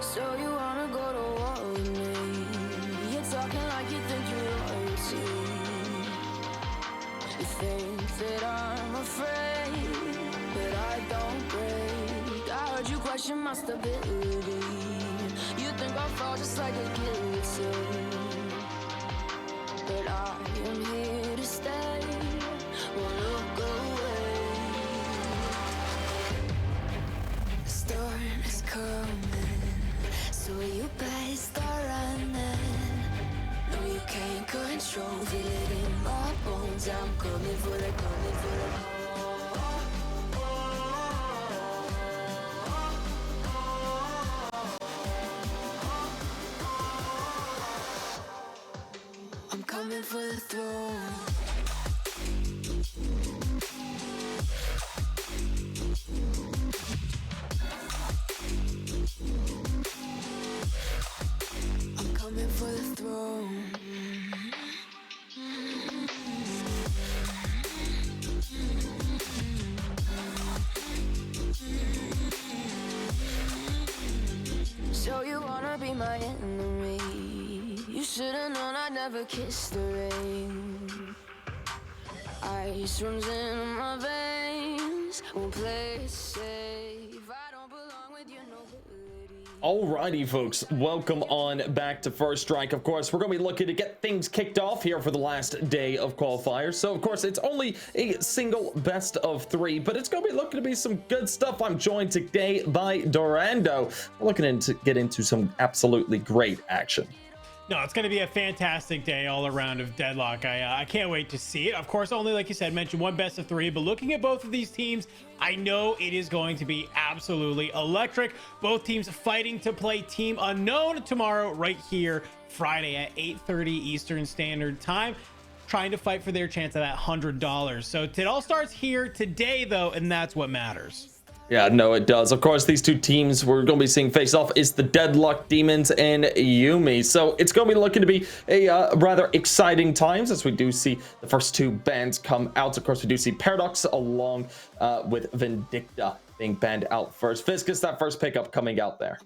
So you wanna go to war with me? You're talking like you think you're royalty. You think that I'm afraid, but I don't break. I heard you question my stability. You think I'll fall just like a guillotine, but I am here to stay. Won't look away. The storm is coming, so you better start running. No, you can't control, feel it in my bones. I'm coming for the, coming for the. I'm coming for the throne. I'm coming for the throne. So you wanna be my enemy? You should've known I'd never kiss the rain. Ice runs in my veins. Won't play it safe. I don't belong with your nobility. Alrighty, folks, welcome on back to First Strike. Of course, we're going to be looking to get things kicked off here for the last day of qualifiers. So, of course, it's only a single best of 3, but it's going to be looking to be some good stuff. I'm joined today by Durando. We're looking to get into some absolutely great action. No, it's going to be a fantastic day all around of Deadlock. I can't wait to see it. Of course, only, like you said, mentioned one best of 3, but looking at both of these teams, I know it is going to be absolutely electric. Both teams fighting to play Team Unknown tomorrow right here, Friday at 8:30 Eastern Standard Time, trying to fight for their chance at that $100. So it all starts here today, though, and that's what matters. Yeah, no, it does. Of course, these two teams we're going to be seeing face off is the Deadlock Demons and Yumi. So it's going to be looking to be a rather exciting times as we do see the first 2 bands come out. Of course, we do see Paradox along with Vindicta being banned out first. Viscus, that first pickup coming out there.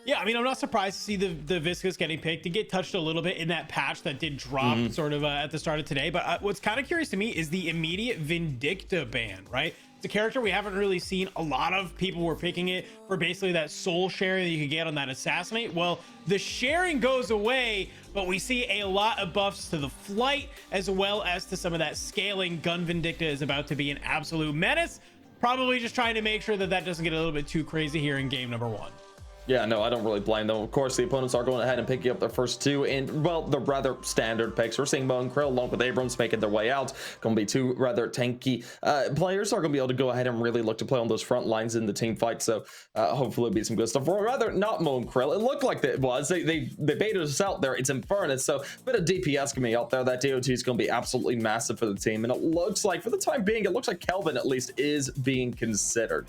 Yeah, I mean, I'm not surprised to see the Viscus getting picked. To get touched a little bit in that patch that did drop sort of at the start of today. But what's kind of curious to me is the immediate Vindicta ban, right? It's a character we haven't really seen. A lot of people were picking it for basically that soul sharing that you could get on that assassinate. Well, the sharing goes away, but we see a lot of buffs to the flight as well as to some of that scaling. Gun Vindicta is about to be an absolute menace. Probably just trying to make sure that doesn't get a little bit too crazy here in game number 1. Yeah, no, I don't really blame them. Of course, the opponents are going ahead and picking up their first 2, and, well, the rather standard picks. We're seeing Mo and Krill along with Abrams making their way out. Going to be 2 rather tanky players are going to be able to go ahead and really look to play on those front lines in the team fight. So hopefully it'll be some good stuff. Or rather, not Mo and Krill. It looked like it was. They baited us out there. It's Infernus. So a bit of DPS can be out there. That DOT is going to be absolutely massive for the team. And it looks like, for the time being, it looks like Kelvin at least is being considered.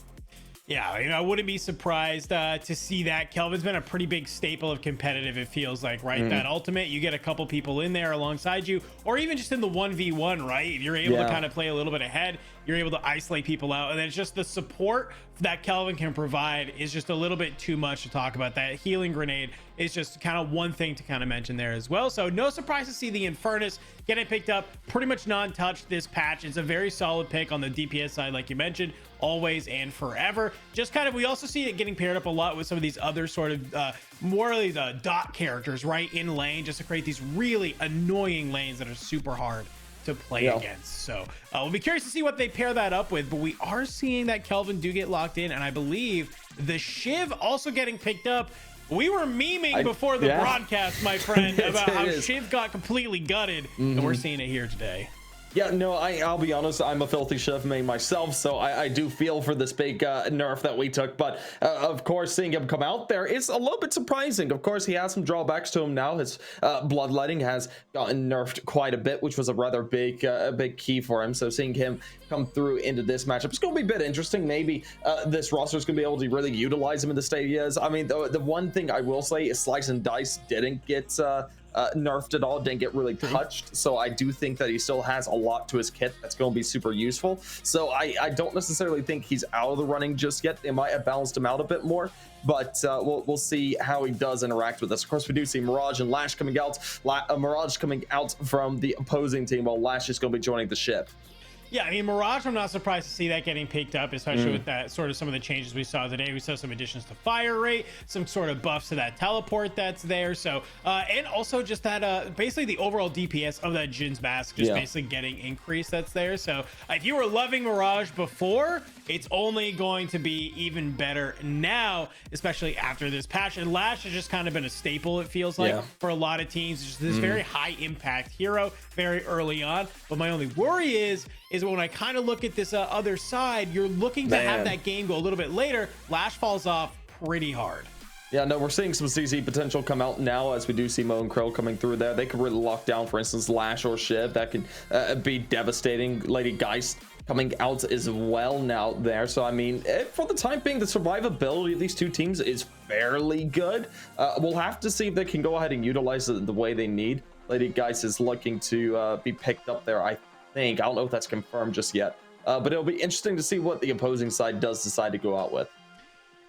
Yeah, I mean, I wouldn't be surprised to see that. Kelvin's been a pretty big staple of competitive, it feels like, right? That ultimate, you get a couple people in there alongside you, or even just in the 1v1, right? You're able to kind of play a little bit ahead. You're able to isolate people out, and then it's just the support that Kelvin can provide is just a little bit too much to talk about. That healing grenade is just kind of one thing to kind of mention there as well. So no surprise to see the Infernus getting picked up, pretty much non-touched this patch. It's a very solid pick on the DPS side, like you mentioned, always and forever. Just kind of, we also see it getting paired up a lot with some of these other sort of more of these dot characters, right, in lane, just to create these really annoying lanes that are super hard to play against. So we'll be curious to see what they pair that up with, but we are seeing that Kelvin do get locked in, and I believe the Shiv also getting picked up. We were memeing before the broadcast, my friend, about how Shiv got completely gutted, and we're seeing it here today. Yeah, no, I'll be honest, I'm a filthy chef main myself, so I do feel for this big nerf that we took, but of course, seeing him come out there is a little bit surprising. Of course, he has some drawbacks to him now. His bloodletting has gotten nerfed quite a bit, which was a rather big key for him, so seeing him come through into this matchup, it's going to be a bit interesting. Maybe this roster is going to be able to really utilize him in the stadias. I mean, the one thing I will say is Slice and Dice didn't get nerfed at all, didn't get really touched. So I do think that he still has a lot to his kit that's going to be super useful. So I don't necessarily think he's out of the running just yet. They might have balanced him out a bit more, but we'll see how he does interact with this. Of course, we do see Mirage and Lash coming out. Mirage coming out from the opposing team, while Lash is going to be joining the ship. Yeah, I mean, Mirage, I'm not surprised to see that getting picked up, especially with that sort of some of the changes we saw today. We saw some additions to fire rate, some sort of buffs to that teleport that's there. So, and also just that, basically the overall DPS of that Jin's mask just basically getting increased that's there. So if you were loving Mirage before, it's only going to be even better now, especially after this patch. And Lash has just kind of been a staple, it feels like, for a lot of teams. Just this very high impact hero very early on. But my only worry is when I kind of look at this other side, you're looking to have that game go a little bit later. Lash falls off pretty hard. Yeah, no, we're seeing some CC potential come out now, as we do see Mo and Krill coming through there. They could really lock down, for instance, Lash or Shiv. That could be devastating. Lady Geist coming out as well now there. So, I mean, for the time being, the survivability of these two teams is fairly good. We'll have to see if they can go ahead and utilize it the way they need. Lady Geist is looking to be picked up there, I think. I don't know if that's confirmed just yet, but it'll be interesting to see what the opposing side does decide to go out with.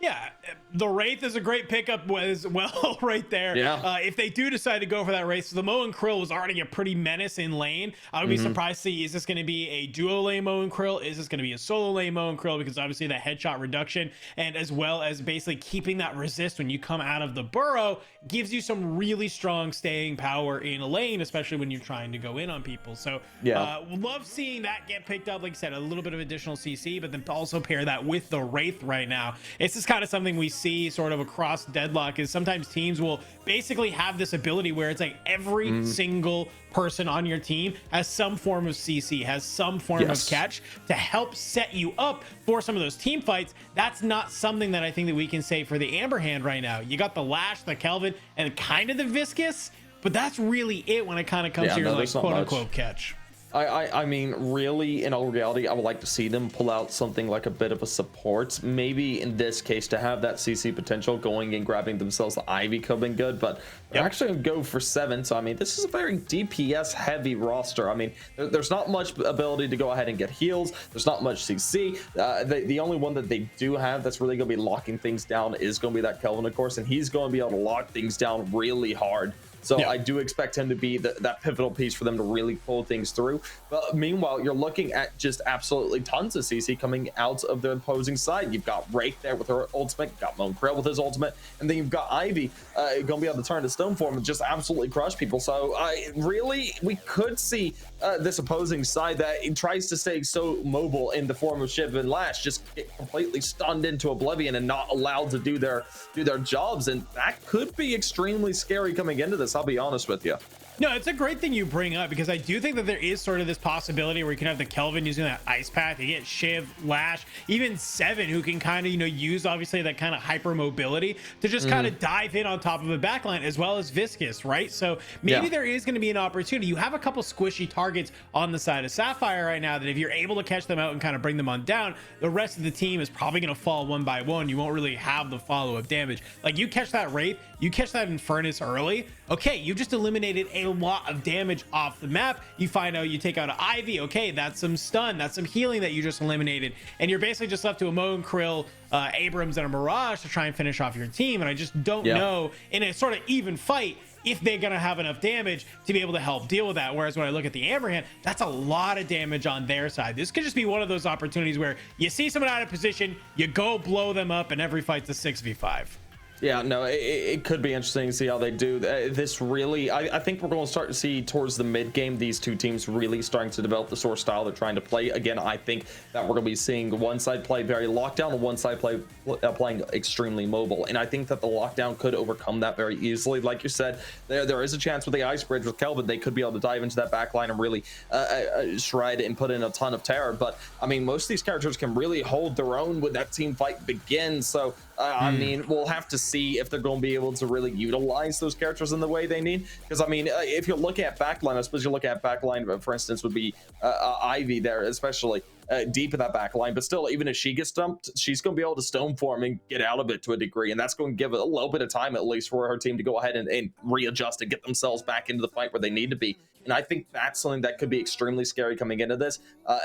Yeah, the Wraith is a great pickup as well right there. Yeah. If they do decide to go for that Wraith, so the Mo and Krill was already a pretty menace in lane. I would be surprised to see, is this going to be a duo lane Mo and Krill? Is this going to be a solo lane Mo and Krill? Because obviously that headshot reduction, and as well as basically keeping that resist when you come out of the burrow, gives you some really strong staying power in a lane, especially when you're trying to go in on people. So love seeing that get picked up. Like I said, a little bit of additional CC, but then also pair that with the Wraith right now. It's just kind of something we see sort of across Deadlock, is sometimes teams will basically have this ability where it's like every single person on your team has some form of CC, has some form of catch to help set you up for some of those team fights. That's not something that I think that we can say for the Amber Hand right now. You got the Lash, the Kelvin, and kind of the Viscous, but that's really it when it kind of comes to your like quote unquote catch. I mean, really, in all reality, I would like to see them pull out something like a bit of a support. Maybe in this case, to have that CC potential going and grabbing themselves the Ivy could have been good, but they're actually going to go for 7. So, I mean, this is a very DPS heavy roster. I mean, there's not much ability to go ahead and get heals. There's not much CC. The only one that they do have that's really going to be locking things down is going to be that Kelvin, of course, and he's going to be able to lock things down really hard. So I do expect him to be that pivotal piece for them to really pull things through. But meanwhile, you're looking at just absolutely tons of CC coming out of the opposing side. You've got Wraith there with her ultimate, you've got Mo and Krill with his ultimate, and then you've got Ivy going to be able to turn to stone form and just absolutely crush people. So really, we could see this opposing side that it tries to stay so mobile in the form of Shiv and Lash just get completely stunned into oblivion and not allowed to do their jobs, and that could be extremely scary coming into this. I'll be honest with you. No, it's a great thing you bring up, because I do think that there is sort of this possibility where you can have the Kelvin using that ice path. You get Shiv, Lash, even Seven, who can kind of, use obviously that kind of hyper mobility to just kind of dive in on top of a backline, as well as Viscous, right? So maybe there is going to be an opportunity. You have a couple squishy targets on the side of Sapphire right now that if you're able to catch them out and kind of bring them on down, the rest of the team is probably going to fall one by one. You won't really have the follow-up damage. Like, you catch that Wraith, you catch that Infernus early, okay, you just eliminated a lot of damage off the map. You find out, you take out an Ivy, okay, that's some stun, that's some healing that you just eliminated, and you're basically just left to a Mo and Krill, Abrams, and a Mirage to try and finish off your team. And I just don't know, in a sort of even fight, if they're gonna have enough damage to be able to help deal with that. Whereas when I look at the Amber Hand, that's a lot of damage on their side. This could just be one of those opportunities where you see someone out of position, you go blow them up, and every fight's a 6v5. Yeah, no, it could be interesting to see how they do. This really, I think we're going to start to see towards the mid game these two teams really starting to develop the sort of style they're trying to play. Again, I think that we're going to be seeing one side play very lockdown and one side playing extremely mobile. And I think that the lockdown could overcome that very easily. Like you said, there is a chance with the Ice Bridge with Kelvin, they could be able to dive into that back line and really shred and put in a ton of terror. But I mean, most of these characters can really hold their own when that team fight begins. So I mean, we'll have to see if they're going to be able to really utilize those characters in the way they need. Because, I mean, if you look at backline, I suppose you look at backline, for instance, would be Ivy there, especially deep in that backline. But still, even if she gets dumped, she's going to be able to stone form and get out of it to a degree. And that's going to give it a little bit of time, at least, for her team to go ahead and readjust and get themselves back into the fight where they need to be. And I think that's something that could be extremely scary coming into this,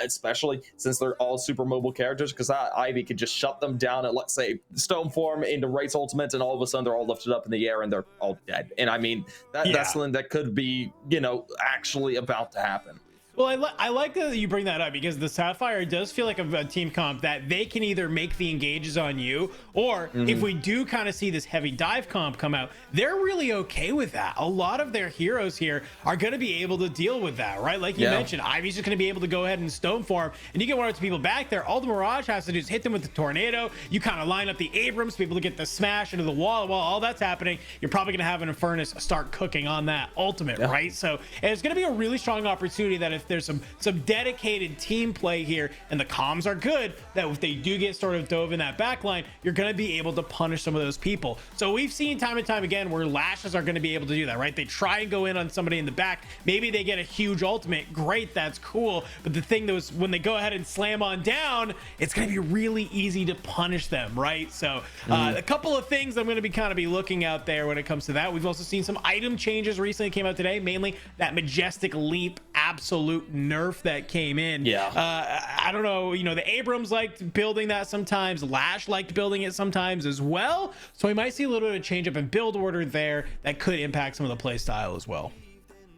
especially since they're all super mobile characters, because Ivy could just shut them down and, let's say, stone form into Wraith's ultimate, and all of a sudden they're all lifted up in the air and they're all dead. And I mean, that's something that could be, you know, actually about to happen. Well, I like that you bring that up, because the Sapphire does feel like a team comp that they can either make the engages on you, or if we do kind of see this heavy dive comp come out, they're really okay with that. A lot of their heroes here are going to be able to deal with that, right? Like you mentioned, Ivy's just going to be able to go ahead and stone form, and you get one or two people back there. All the Mirage has to do is hit them with the tornado. You kind of line up the Abrams, people to get the smash into the wall. While all that's happening, you're probably going to have an Infernus start cooking on that ultimate, right? So it's going to be a really strong opportunity that if there's some dedicated team play here and the comms are good, that if they do get sort of dove in that backline, you're going to be able to punish some of those people. So we've seen time and time again where lashes are going to be able to do that, right? They try and go in on somebody in the back, maybe they get a huge ultimate, great, that's cool, but the thing that was, when they go ahead and slam on down, it's going to be really easy to punish them, right? So a couple of things I'm going to be kind of be looking out there when it comes to that. We've also seen some item changes recently came out today, mainly that Majestic Leap absolute nerf that came in. I don't know, you know, the Abrams liked building that sometimes, Lash liked building it sometimes as well, so we might see a little bit of change up in build order there that could impact some of the play style as well.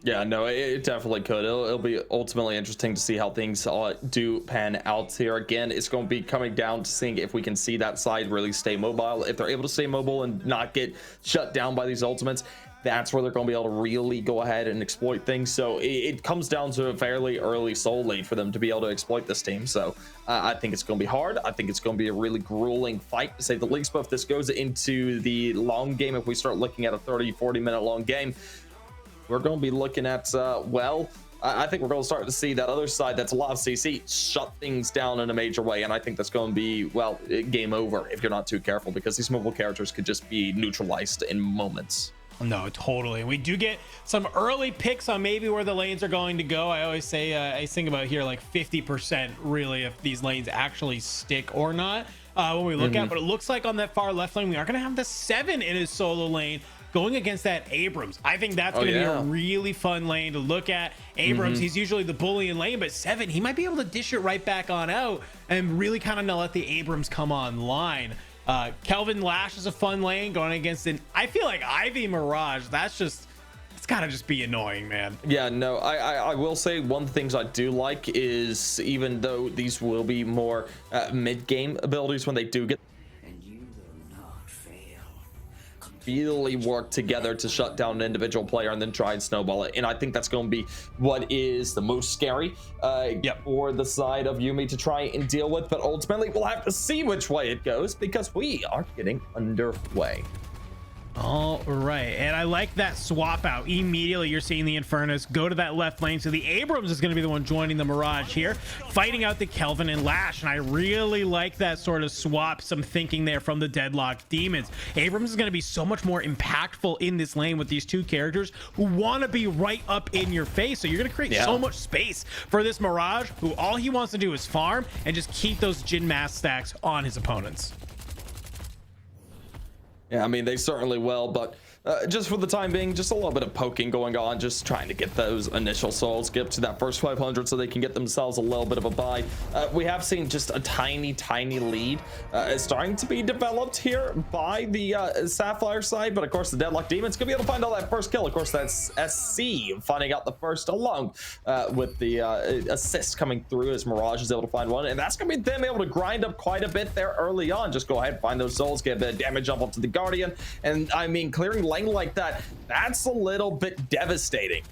Yeah, no, it definitely could. It'll be ultimately interesting to see how things do pan out here. Again, it's going to be coming down to seeing if we can see that side really stay mobile. If they're able to stay mobile and not get shut down by these ultimates, that's where they're going to be able to really go ahead and exploit things. So it comes down to a fairly early soul lane for them to be able to exploit this team. So I think it's going to be hard. I think it's going to be a really grueling fight, to say the least. But if this goes into the long game, if we start looking at a 30-40 minute long game, we're going to be looking at, I think we're going to start to see that other side that's a lot of CC shut things down in a major way. And I think that's going to be, well, game over if you're not too careful, because these mobile characters could just be neutralized in moments. No, totally. We do get some early picks on maybe where the lanes are going to go. I always say, I think about here like 50% really if these lanes actually stick or not when we look at, but it looks like on that far left lane, we are going to have the 7 in his solo lane going against that Abrams. I think that's going to be a really fun lane to look at. Abrams, he's usually the bully in lane, but 7, he might be able to dish it right back on out and really kind of let the Abrams come online. Kelvin Lash is a fun lane going against an, I feel like Ivy Mirage. It's gotta just be annoying, man. Yeah, no, I will say one of the things I do like is, even though these will be more mid-game abilities, when they do get really work together to shut down an individual player and then try and snowball it. And I think that's going to be what is the most scary for the side of Yumi to try and deal with. But ultimately, we'll have to see which way it goes, because we are getting underway. All right, and I like that swap out. Immediately you're seeing the Infernus go to that left lane, so the Abrams is going to be the one joining the Mirage here, fighting out the Kelvin and Lash, and I really like that sort of swap, some thinking there from the Deadlock Demons. Abrams is going to be so much more impactful in this lane with these two characters who want to be right up in your face, so you're going to create so much space for this Mirage, who all he wants to do is farm and just keep those Jin mass stacks on his opponents. Yeah, I mean, they certainly will, but just for the time being, just a little bit of poking going on, just trying to get those initial souls, get up to that first 500 so they can get themselves a little bit of a buy. We have seen just a tiny lead starting to be developed here by the Sapphire side, but of course the Deadlock Demons could be able to find out that first kill. Of course, that's SC finding out the first along with the assist coming through as Mirage is able to find one, and that's going to be them able to grind up quite a bit there early on. Just go ahead, find those souls, get a bit of damage up to the Guardian, and I mean, clearing lane like that, that's a little bit devastating.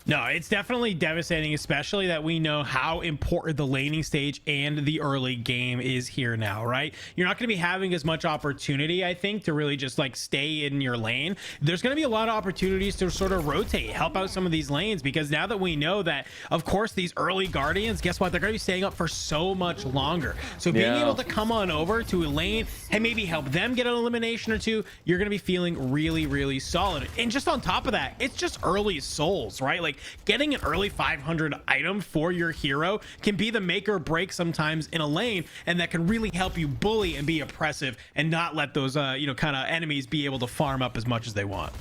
No, it's definitely devastating, especially that we know how important the laning stage and the early game is here now, right? You're not going to be having as much opportunity, I think, to really just like stay in your lane. There's going to be a lot of opportunities to sort of rotate, help out some of these lanes, because now that we know that, of course, these early Guardians, guess what? They're going to be staying up for so much longer. So being able to come on over to a lane and maybe help them get an elimination or two, you're going to be feeling really, really solid. And just on top of that, it's just early souls, right? Like, getting an early 500 item for your hero can be the make or break sometimes in a lane, and that can really help you bully and be oppressive and not let those kind of enemies be able to farm up as much as they want.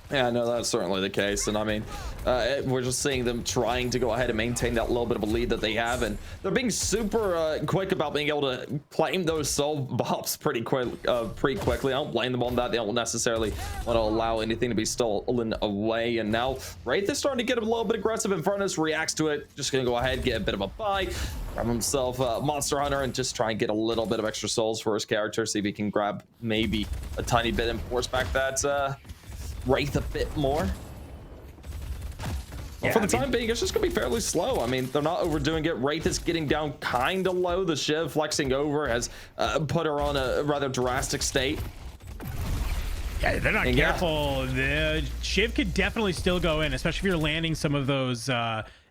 Yeah, no, that's certainly the case. And I mean, we're just seeing them trying to go ahead and maintain that little bit of a lead that they have. And they're being super quick about being able to claim those soul buffs pretty quickly. I don't blame them on that. They don't necessarily want to allow anything to be stolen away. And now Wraith is starting to get a little bit aggressive. Infernus reacts to it. Just going to go ahead, get a bit of a buy, grab himself Monster Hunter, and just try and get a little bit of extra souls for his character. See if he can grab maybe a tiny bit and force back that Wraith a bit more. Yeah, for the time being, it's just gonna be fairly slow. I mean, they're not overdoing it. Wraith is getting down kind of low. The Shiv flexing over has put her on a rather drastic state. Yeah, they're not careful. The Shiv could definitely still go in, especially if you're landing some of those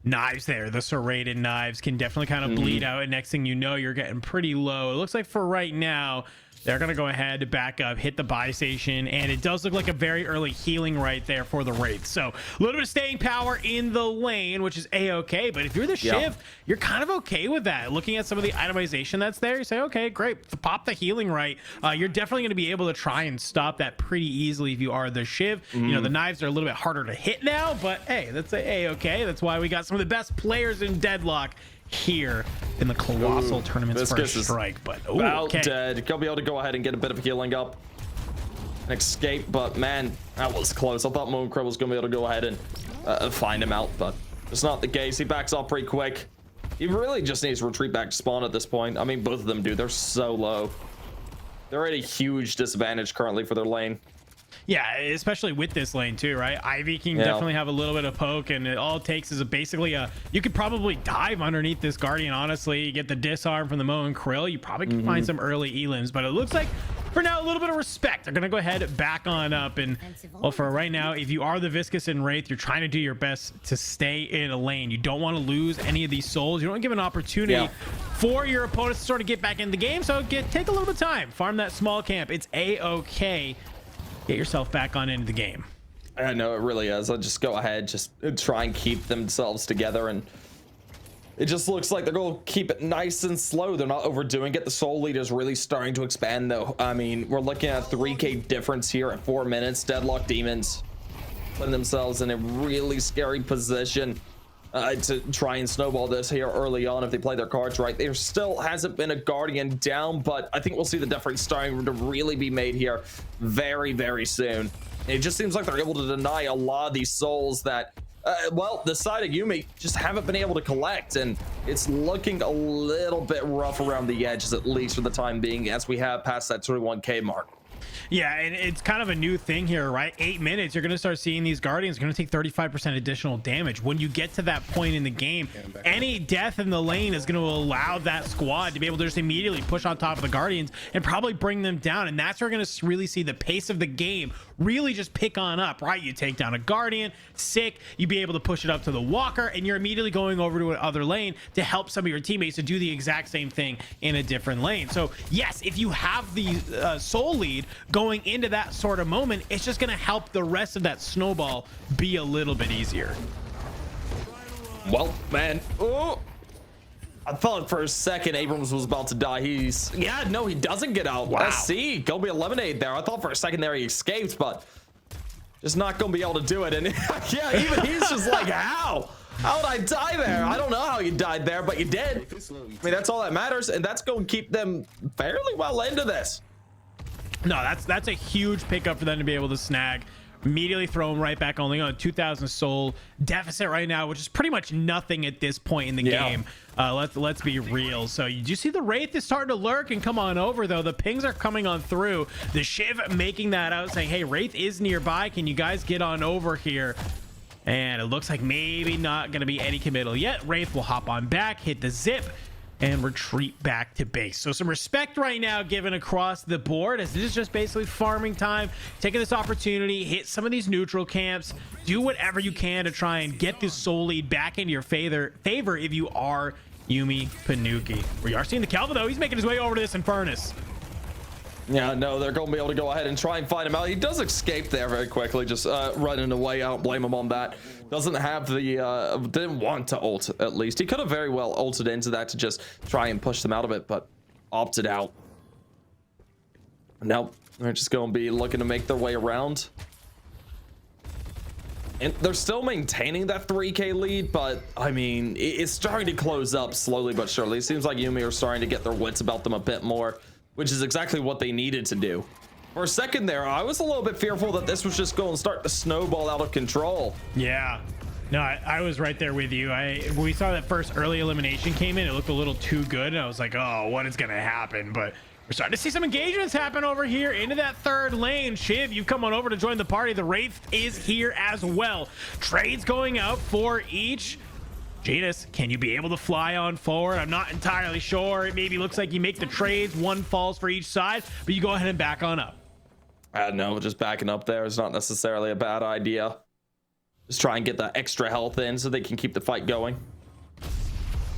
knives there. The serrated knives can definitely kind of bleed out, and next thing you know, you're getting pretty low. It looks like for right now, they're going to go ahead, back up, hit the buy station, and it does look like a very early healing right there for the Wraith. So a little bit of staying power in the lane, which is A-okay, but if you're the Shiv, you're kind of okay with that. Looking at some of the itemization that's there, you say, okay, great, pop the healing right. You're definitely going to be able to try and stop that pretty easily if you are the Shiv. You know, the knives are a little bit harder to hit now, but hey, that's A-okay. That's why we got some of the best players in Deadlock here in the Colossal tournament's first strike. But dead. Gonna be able to go ahead and get a bit of healing up and escape, but man, that was close. I thought Mooncrow was gonna be able to go ahead and find him out, but it's not the case. He backs off pretty quick. He really just needs to retreat back to spawn at this point. I mean, both of them do. They're so low. They're at a huge disadvantage currently for their lane. Yeah, especially with this lane too, right? Ivy can definitely have a little bit of poke, and all it takes is basically you could probably dive underneath this Guardian, honestly. You get the disarm from the Mo and Krill. You probably can find some early elims, but it looks like for now a little bit of respect. They're gonna go ahead back on up, and well, for right now, if you are the Viscous and Wraith, you're trying to do your best to stay in a lane. You don't want to lose any of these souls. You don't give an opportunity for your opponents to sort of get back in the game, so take a little bit of time, farm that small camp. It's A-okay. Get yourself back on into the game. I know it really is. I'll just go ahead, just try and keep themselves together, and it just looks like they're going to keep it nice and slow. They're not overdoing it. The soul lead is really starting to expand, though. I mean, we're looking at a 3K difference here at 4 minutes. Deadlock Demons putting themselves in a really scary position to try and snowball this here early on if they play their cards right. There still hasn't been a Guardian down, but I think we'll see the difference starting to really be made here very, very soon. It just seems like they're able to deny a lot of these souls that, well, the side of Yumi just haven't been able to collect, and it's looking a little bit rough around the edges, at least for the time being, as we have passed that 21K mark. Yeah, and it's kind of a new thing here, right? 8 minutes, you're going to start seeing these Guardians are going to take 35% additional damage. When you get to that point in the game, any death in the lane is going to allow that squad to be able to just immediately push on top of the Guardians and probably bring them down. And that's where we're going to really see the pace of the game really just pick on up, right? You take down a Guardian, sick, you be able to push it up to the Walker, and you're immediately going over to another lane to help some of your teammates to do the exact same thing in a different lane. So yes, if you have the soul lead going into that sort of moment, it's just going to help the rest of that snowball be a little bit easier. Well, man, I thought for a second Abrams was about to die. He doesn't get out. Wow. SC gonna be eliminated there. I thought for a second there he escaped, but just not gonna be able to do it. And yeah, even he's just like, how would I die there? I don't know how you died there, but you did. I mean, that's all that matters, and that's going to keep them fairly well into this. No, that's a huge pickup for them to be able to snag. Immediately throw them right back, only on 2,000 soul deficit right now, which is pretty much nothing at this point in the game. Let's be real. So you do see the Wraith is starting to lurk and come on over, though. The pings are coming on through. The Shiv making that out, saying, hey, Wraith is nearby. Can you guys get on over here? And it looks like maybe not going to be any committal yet. Wraith will hop on back, hit the zip, and retreat back to base. So some respect right now given across the board, as this is just basically farming time, taking this opportunity, hit some of these neutral camps, do whatever you can to try and get this soul lead back into your favor if you are Yumi Panuki. We are seeing the Kelvin though. He's making his way over to this Infernus. Yeah, no, they're going to be able to go ahead and try and find him out. He does escape there very quickly, just running away. I don't blame him on that. Doesn't have the, didn't want to ult, at least. He could have very well ulted into that to just try and push them out of it, but opted out. Now, they're just going to be looking to make their way around. And they're still maintaining that 3K lead, but I mean, it's starting to close up slowly but surely. It seems like Yumi are starting to get their wits about them a bit more, which is exactly what they needed to do. For a second there, I was a little bit fearful that this was just going to start to snowball out of control. Yeah. No, I was right there with you. When we saw that first early elimination came in, it looked a little too good, and I was like, oh, what is going to happen? But we're starting to see some engagements happen over here into that third lane. Shiv, you've come on over to join the party. The Wraith is here as well. Trades going out for each. Genus, can you be able to fly on forward? I'm not entirely sure. It maybe looks like you make the trades. One falls for each side, but you go ahead and back on up. No, just backing up there is not necessarily a bad idea. Just try and get that extra health in so they can keep the fight going.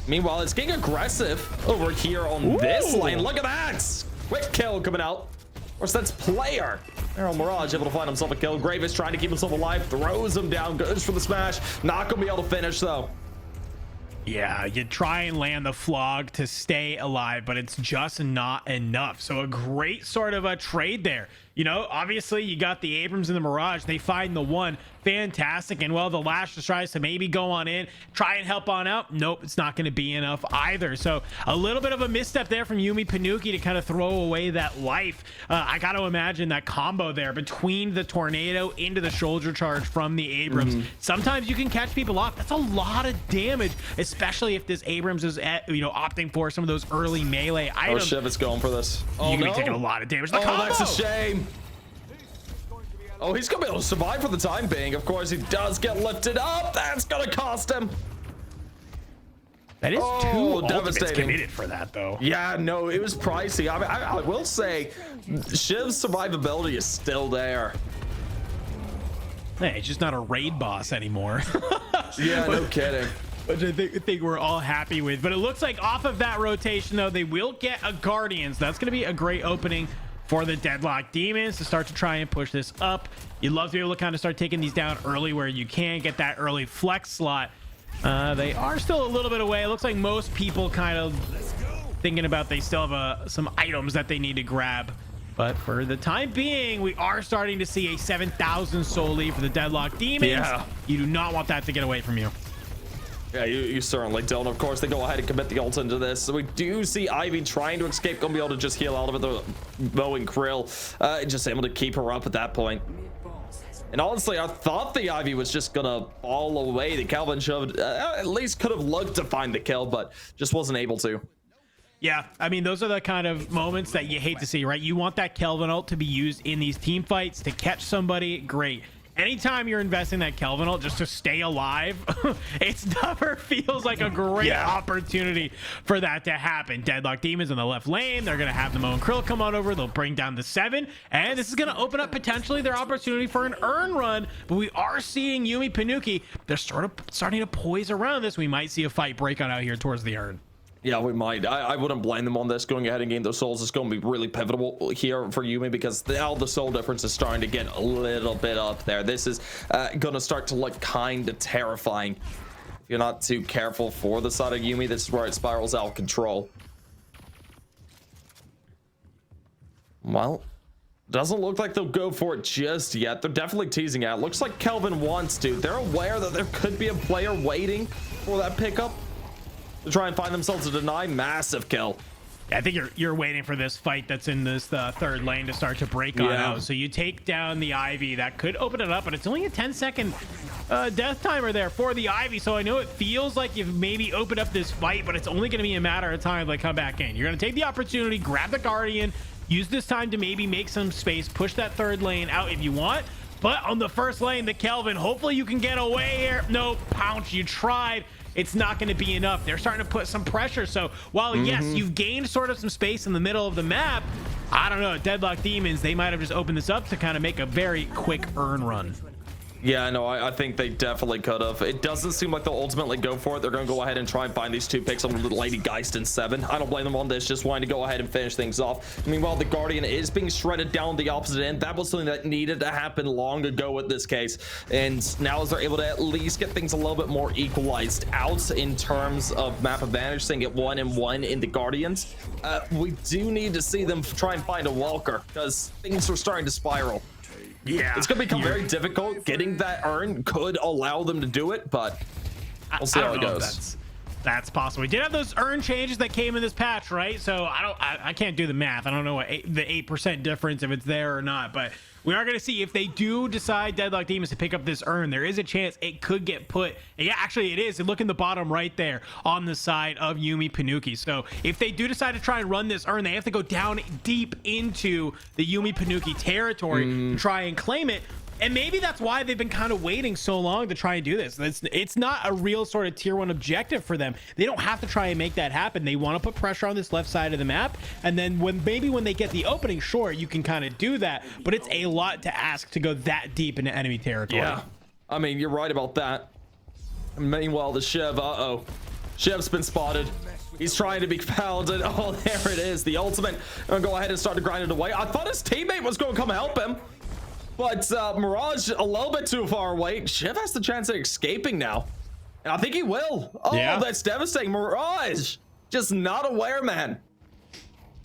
Meanwhile, it's getting aggressive over here on this lane. Look at that! Quick kill coming out. Of course, that's player. Arrow Mirage able to find himself a kill. Gravis trying to keep himself alive. Throws him down. Goes for the smash. Not going to be able to finish, though. Yeah, you try and land the flog to stay alive, but it's just not enough. So a great sort of a trade there. You know, obviously you got the Abrams and the Mirage. They find the one. Fantastic. And well, the Lash just tries to maybe go on in, try and help on out. Nope, it's not going to be enough either. So a little bit of a misstep there from Yumi Panuki to kind of throw away that life. I got to imagine that combo there between the tornado into the shoulder charge from the Abrams. Sometimes you can catch people off. That's a lot of damage, especially if this Abrams is opting for some of those early melee items. Oh, Shiv is going for this. Oh, You're no. going to be taking a lot of damage. Oh, that's a shame. Oh, he's gonna be able to survive for the time being. Of course, he does get lifted up. That's gonna cost him. That is too devastating. committed for that, though. Yeah, no, it was pricey. I mean, I will say, Shiv's survivability is still there. Hey, it's just not a raid boss anymore. Yeah, no kidding. Which I think we're all happy with. But it looks like off of that rotation, though, they will get a Guardians. That's going to be a great opening for the Deadlock Demons to start to try and push this up. You'd love to be able to kind of start taking these down early where you can get that early flex slot. They are still a little bit away. It looks like most people kind of thinking about they still have some items that they need to grab. But for the time being, we are starting to see a 7,000 soul lead for the Deadlock Demons. Yeah. You do not want that to get away from you. Yeah, you certainly don't. Of course, they go ahead and commit the ult into this. So we do see Ivy trying to escape. Gonna be able to just heal out of it. The Bow and Krill just able to keep her up at that point. And honestly, I thought the Ivy was just gonna fall away. The Calvin shoved at least could have looked to find the kill, but just wasn't able to. Yeah, I mean, those are the kind of moments that you hate to see, right? You want that Kelvin ult to be used in these team fights to catch somebody. Great. Anytime you're investing that Kelvin ult just to stay alive, it never feels like a great opportunity for that to happen. Deadlock Demons in the left lane. They're going to have the Mo and Krill come on over. They'll bring down the 7. And this is going to open up potentially their opportunity for an earn run. But we are seeing Yumi Panuki. They're sort of starting to poise around this. We might see a fight break on out here towards the earn. Yeah, we might. I wouldn't blame them on this. Going ahead and getting those souls is going to be really pivotal here for Yumi because now the soul difference is starting to get a little bit up there. This is going to start to look kind of terrifying. If you're not too careful for the side of Yumi, this is where it spirals out of control. Well, doesn't look like they'll go for it just yet. They're definitely teasing out. Looks like Kelvin wants to. They're aware that there could be a player waiting for that pickup to try and find themselves a deny. Massive kill. Yeah, I think you're waiting for this fight that's in this third lane to start to break on out. So you take down the Ivy. That could open it up, but it's only a 10-second death timer there for the Ivy. So I know it feels like you've maybe opened up this fight, but it's only going to be a matter of time they come back in. You're going to take the opportunity, grab the Guardian, use this time to maybe make some space, push that third lane out if you want. But on the first lane, the Kelvin, hopefully you can get away here. Nope, Pounce, you tried. It's not going to be enough. They're starting to put some pressure. So while, yes, you've gained sort of some space in the middle of the map, I don't know, Deadlock Demons, they might have just opened this up to kind of make a very quick earn run. Yeah, no, I think they definitely could have. It doesn't seem like they'll ultimately go for it. They're going to go ahead and try and find these 2 picks on the Lady Geist in 7. I don't blame them on this, just wanting to go ahead and finish things off. Meanwhile, the Guardian is being shredded down the opposite end. That was something that needed to happen long ago with this case. And now as they're able to at least get things a little bit more equalized out in terms of map advantage, saying it 1-1 in the Guardians, we do need to see them try and find a Walker because things are starting to spiral. Yeah, it's gonna become very difficult. Getting that earn could allow them to do it, but we'll see how it goes. That's possible. We did have those earn changes that came in this patch, right? So I can't do the math. I don't know what the 8% difference, if it's there or not, but we are going to see if they do decide, Deadlock Demons, to pick up this earn. There is a chance it could get put. Yeah, actually it is. Look in the bottom right there on the side of Yumi Panuki. So if they do decide to try and run this earn, they have to go down deep into the Yumi Panuki territory to try and claim it. And maybe that's why they've been kind of waiting so long to try and do this. It's not a real sort of tier 1 objective for them. They don't have to try and make that happen. They want to put pressure on this left side of the map. And then when they get the opening, sure, you can kind of do that. But it's a lot to ask to go that deep into enemy territory. Yeah, I mean, you're right about that. Meanwhile, the Shiv, Shiv's been spotted. He's trying to be fouled, and oh, there it is. The ultimate. I'm going to go ahead and start to grind it away. I thought his teammate was going to come help him. But Mirage a little bit too far away. Shiv has the chance of escaping now. And I think he will. Oh, yeah. That's devastating. Mirage, just not aware, man.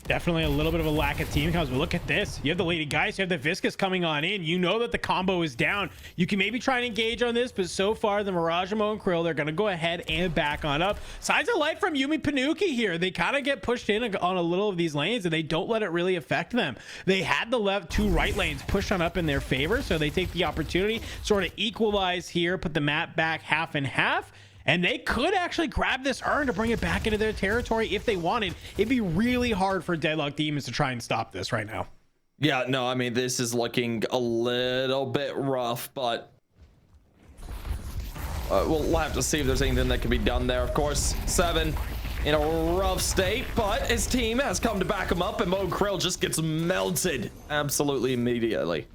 Definitely a little bit of a lack of team counts, but look at this. You have the Lady Geist, you have the Viscous coming on in. You know that the combo is down. You can maybe try and engage on this, but so far the Mirage, Mo, and Krill, they're going to go ahead and back on up. Signs of life from Yumi Panuki here. They kind of get pushed in on a little of these lanes, and they don't let it really affect them. They had the left 2 right lanes pushed on up in their favor, so they take the opportunity, sort of equalize here, put the map back half and half. And they could actually grab this earn to bring it back into their territory if they wanted. It'd be really hard for Deadlock Demons to try and stop this right now. Yeah, no, I mean, this is looking a little bit rough, but we'll have to see if there's anything that can be done there. Of course, 7 in a rough state, but his team has come to back him up, and Mo Krill just gets melted absolutely immediately.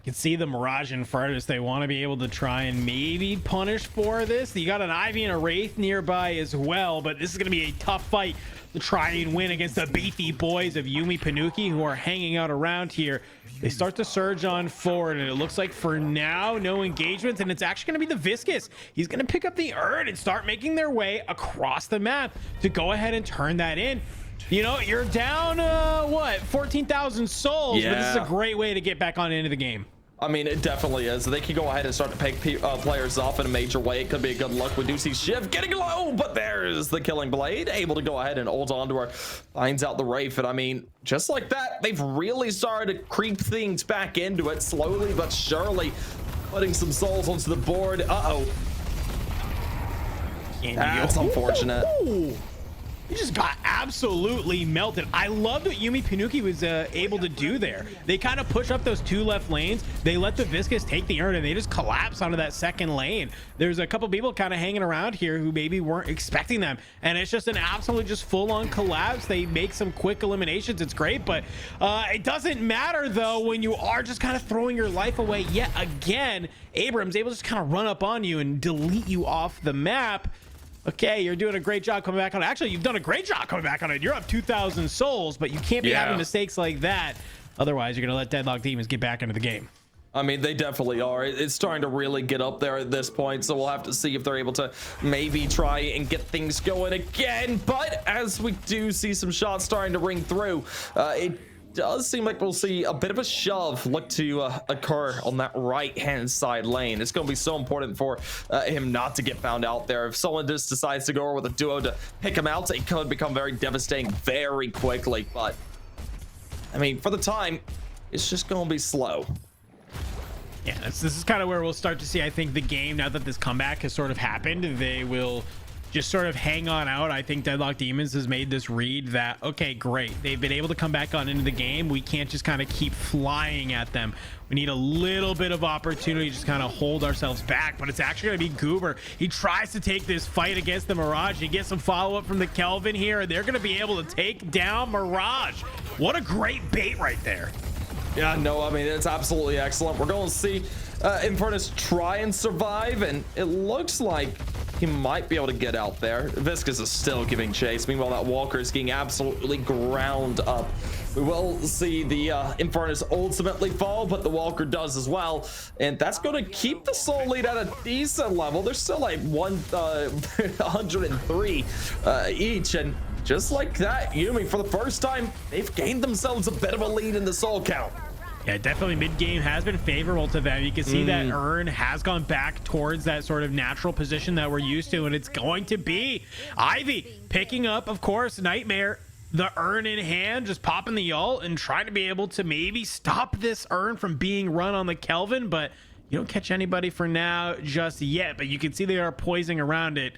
You can see the Mirage in front they want to be able to try and maybe punish for this. You got an Ivy and a Wraith nearby as well, but this is going to be a tough fight to try and win against the beefy boys of Yumi Panuki, who are hanging out around here. They start to surge on forward, and it looks like for now no engagements, and it's actually going to be the Viscous. He's going to pick up the earn and start making their way across the map to go ahead and turn that in. You know, you're down what, 14,000 souls, but this is a great way to get back on into the game. I mean, it definitely is. They can go ahead and start to pick players off in a major way. It could be a good look. We do see Shiv getting low, but there's the Killing Blade, able to go ahead and hold on to her. Finds out the Wraith, and I mean, just like that, they've really started to creep things back into it, slowly but surely, putting some souls onto the board. That's unfortunate. He just got absolutely melted. I loved what Yumi Panuki was able to do there. They kind of push up those 2 left lanes. They let the Viscous take the earn, and they just collapse onto that second lane. There's a couple people kind of hanging around here who maybe weren't expecting them, and it's just an absolute just full-on collapse. They make some quick eliminations. It's great, but it doesn't matter though when you are just kind of throwing your life away yet again. Abrams able to just kind of run up on you and delete you off the map. Okay, you're doing a great job coming back on it. Actually, you've done a great job coming back on it. You're up 2,000 souls, but you can't be having mistakes like that. Otherwise, you're going to let Deadlock Demons get back into the game. I mean, they definitely are. It's starting to really get up there at this point, so we'll have to see if they're able to maybe try and get things going again. But as we do see some shots starting to ring through, it does seem like we'll see a bit of a shove look to occur on that right hand side lane. It's going to be so important for him not to get found out there. If someone just decides to go with a duo to pick him out, it could become very devastating very quickly. But I mean, for the time, it's just going to be slow. Yeah, this is kind of where we'll start to see, I think, the game, now that this comeback has sort of happened, they will just sort of hang on out. I think Deadlock Demons has made this read that, okay, great, they've been able to come back on into the game. We can't just kind of keep flying at them. We need a little bit of opportunity to just kind of hold ourselves back, but it's actually going to be Goober. He tries to take this fight against the Mirage. He gets some follow-up from the Kelvin here, and they're going to be able to take down Mirage. What a great bait right there. Yeah, no, I mean, it's absolutely excellent. We're going to see Infernus try and survive, and it looks like he might be able to get out there. Viscus is still giving chase. Meanwhile, that Walker is getting absolutely ground up. We will see the Infernus ultimately fall, but the Walker does as well. And that's going to keep the soul lead at a decent level. They're still like 103 each. And just like that, Yumi, for the first time, they've gained themselves a bit of a lead in the soul count. Yeah, definitely mid-game has been favorable to them. You can see that Urn has gone back towards that sort of natural position that we're used to, and it's going to be Ivy picking up, of course, Nightmare, the Urn in hand, just popping the ult and trying to be able to maybe stop this Urn from being run on the Kelvin, but you don't catch anybody for now just yet. But you can see they are poising around it,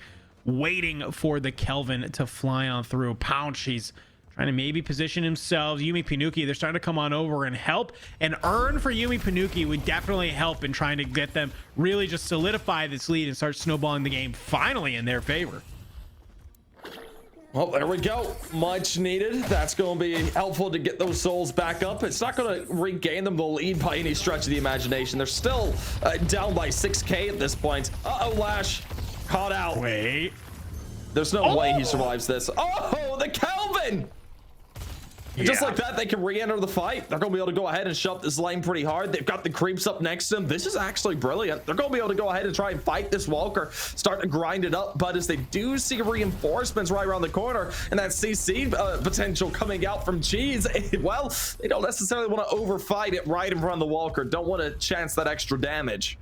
waiting for the Kelvin to fly on through. Pounce, he's trying to maybe position himself. Yumi Panuki, they're starting to come on over and help. And Urn for Yumi Panuki would definitely help in trying to get them really just solidify this lead and start snowballing the game finally in their favor. Well, there we go. Much needed. That's going to be helpful to get those souls back up. It's not going to regain them the lead by any stretch of the imagination. They're still down by 6K at this point. Uh-oh, Lash. Caught out. Wait. There's no way he survives this. Oh, the Kelvin! Just like that, they can re-enter the fight. They're going to be able to go ahead and shove this lane pretty hard. They've got the creeps up next to them. This is actually brilliant. They're going to be able to go ahead and try and fight this Walker, start to grind it up. But as they do see reinforcements right around the corner and that CC potential coming out from Cheese, well, they don't necessarily want to overfight it right in front of the Walker. Don't want to chance that extra damage.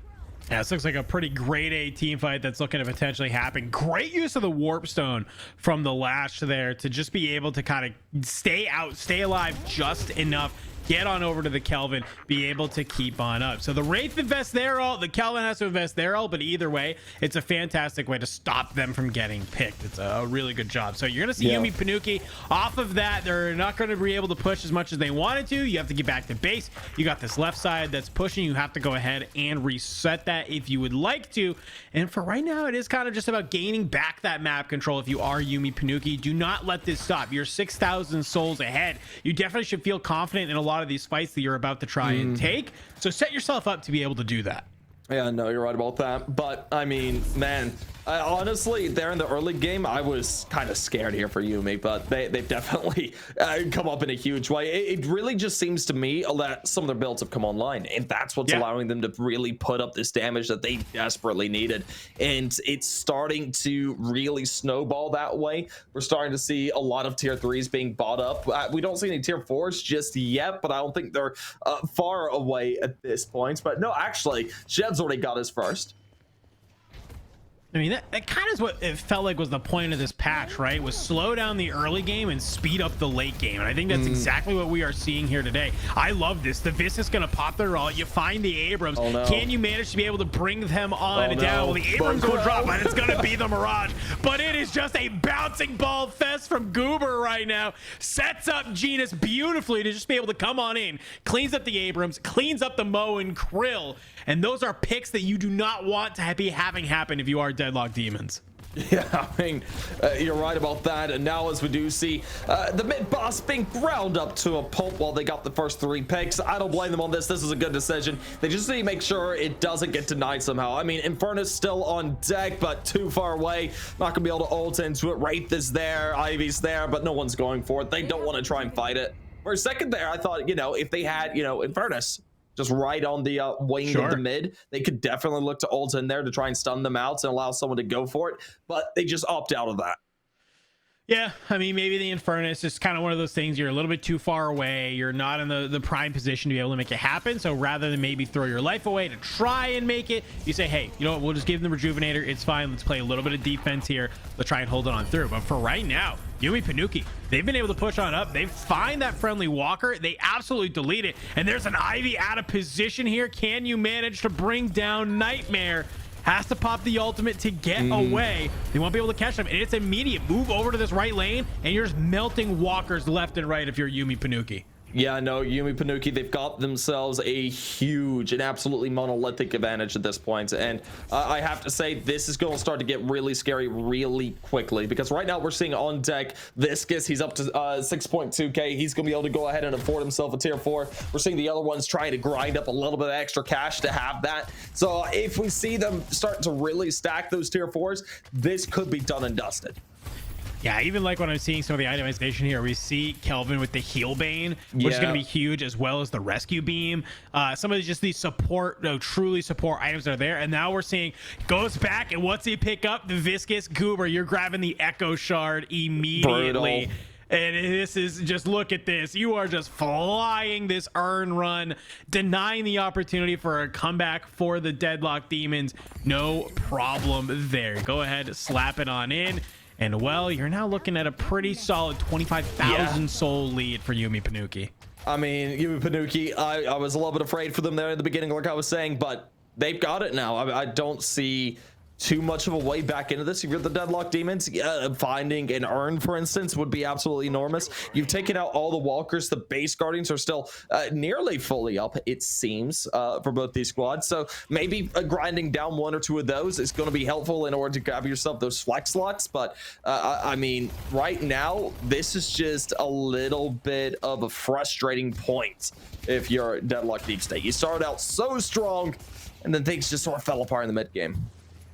Yeah, this looks like a pretty grade A team fight that's looking to potentially happen. Great use of the Warp Stone from the Lash there to just be able to kind of stay out, stay alive just enough, get on over to the Kelvin, be able to keep on up. So the Wraith invests their ult, the Kelvin has to invest their ult, but either way, it's a fantastic way to stop them from getting picked. It's a really good job. So you're going to see Yumi Panuki off of that. They're not going to be able to push as much as they wanted to. You have to get back to base. You got this left side that's pushing. You have to go ahead and reset that if you would like to. And for right now, it is kind of just about gaining back that map control. If you are Yumi Panuki, do not let this stop. You're 6,000 souls ahead. You definitely should feel confident in a lot of these fights that you're about to try and take. So set yourself up to be able to do that. Yeah, no, you're right about that. But I mean, man, honestly, there in the early game, I was kind of scared here for Yumi, but they've definitely come up in a huge way. It really just seems to me that some of their builds have come online, and that's what's allowing them to really put up this damage that they desperately needed. And it's starting to really snowball that way. We're starting to see a lot of tier 3s being bought up. We don't see any tier 4s just yet, but I don't think they're far away at this point. But no, actually, Jed's already got his first. I mean, that kind of is what it felt like was the point of this patch, right? Was slow down the early game and speed up the late game. And I think that's exactly what we are seeing here today. I love this. The Vis is going to pop their ult. You find the Abrams. Oh, no. Can you manage to be able to bring them on down? Well, the Abrams will drop, and it's going to be the Mirage. But it is just a bouncing ball fest from Goober right now. Sets up Genus beautifully to just be able to come on in. Cleans up the Abrams, cleans up the Mo and Krill. And those are picks that you do not want to be having happen if you are Deadlock Demons. Yeah, I mean, you're right about that. And now as we do see the mid boss being ground up to a pulp while they got the first 3 picks, I don't blame them on this. This is a good decision. They just need to make sure it doesn't get denied somehow. I mean, Infernus still on deck, but too far away. Not gonna be able to ult into it. Wraith is there, Ivy's there, but no one's going for it. They don't want to try and fight it. For a second there, I thought, you know, if they had, you know, Infernus just right on the wing of the mid, they could definitely look to ult in there to try and stun them out and allow someone to go for it, but they just opt out of that. Yeah, I mean, maybe the Infernus is kind of one of those things. You're a little bit too far away. You're not in the prime position to be able to make it happen. So rather than maybe throw your life away to try and make it, you say, hey, you know what? We'll just give them the Rejuvenator. It's fine. Let's play a little bit of defense here. Let's try and hold it on through. But for right now, Yumi Panuki, they've been able to push on up. They find that friendly Walker. They absolutely delete it. And there's an Ivy out of position here. Can you manage to bring down Nightmare? has to pop the ultimate to get away. They won't be able to catch them, and it's immediate. Move over to this right lane, and you're just melting walkers left and right if you're Yumi Panuki. Yeah, no, Yumi Panuki, they've got themselves a huge and absolutely monolithic advantage at this point. And I have to say, this is going to start to get really scary really quickly, because right now we're seeing on deck Viscous. He's up to 6.2k. He's going to be able to go ahead and afford himself a tier 4. We're seeing the other ones trying to grind up a little bit of extra cash to have that. So if we see them starting to really stack those tier 4s, this could be done and dusted. Yeah, even like when I'm seeing some of the itemization here, we see Kelvin with the heal bane, which is going to be huge, as well as the rescue beam. Some of these support, truly support items are there. And now we're seeing goes back, and what's he pick up? The Viscous Goober. You're grabbing the Echo Shard immediately. Brutal. And this is just, look at this. You are just flying this earn run, denying the opportunity for a comeback for the Deadlock Demons. No problem there. Go ahead, slap it on in. And well, you're now looking at a pretty solid 25,000 soul lead for Yumi Panuki. I mean, Yumi Panuki, I was a little bit afraid for them there in the beginning, like I was saying, but they've got it now. I don't see too much of a way back into this. If you're the Deadlock Demons, finding an urn, for instance, would be absolutely enormous. You've taken out all the walkers. The base guardians are still nearly fully up, it seems, for both these squads. So maybe grinding down 1 or 2 of those is going to be helpful in order to grab yourself those flex slots. But I mean, right now, this is just a little bit of a frustrating point if you're Deadlock Deep State. You started out so strong, and then things just sort of fell apart in the mid game.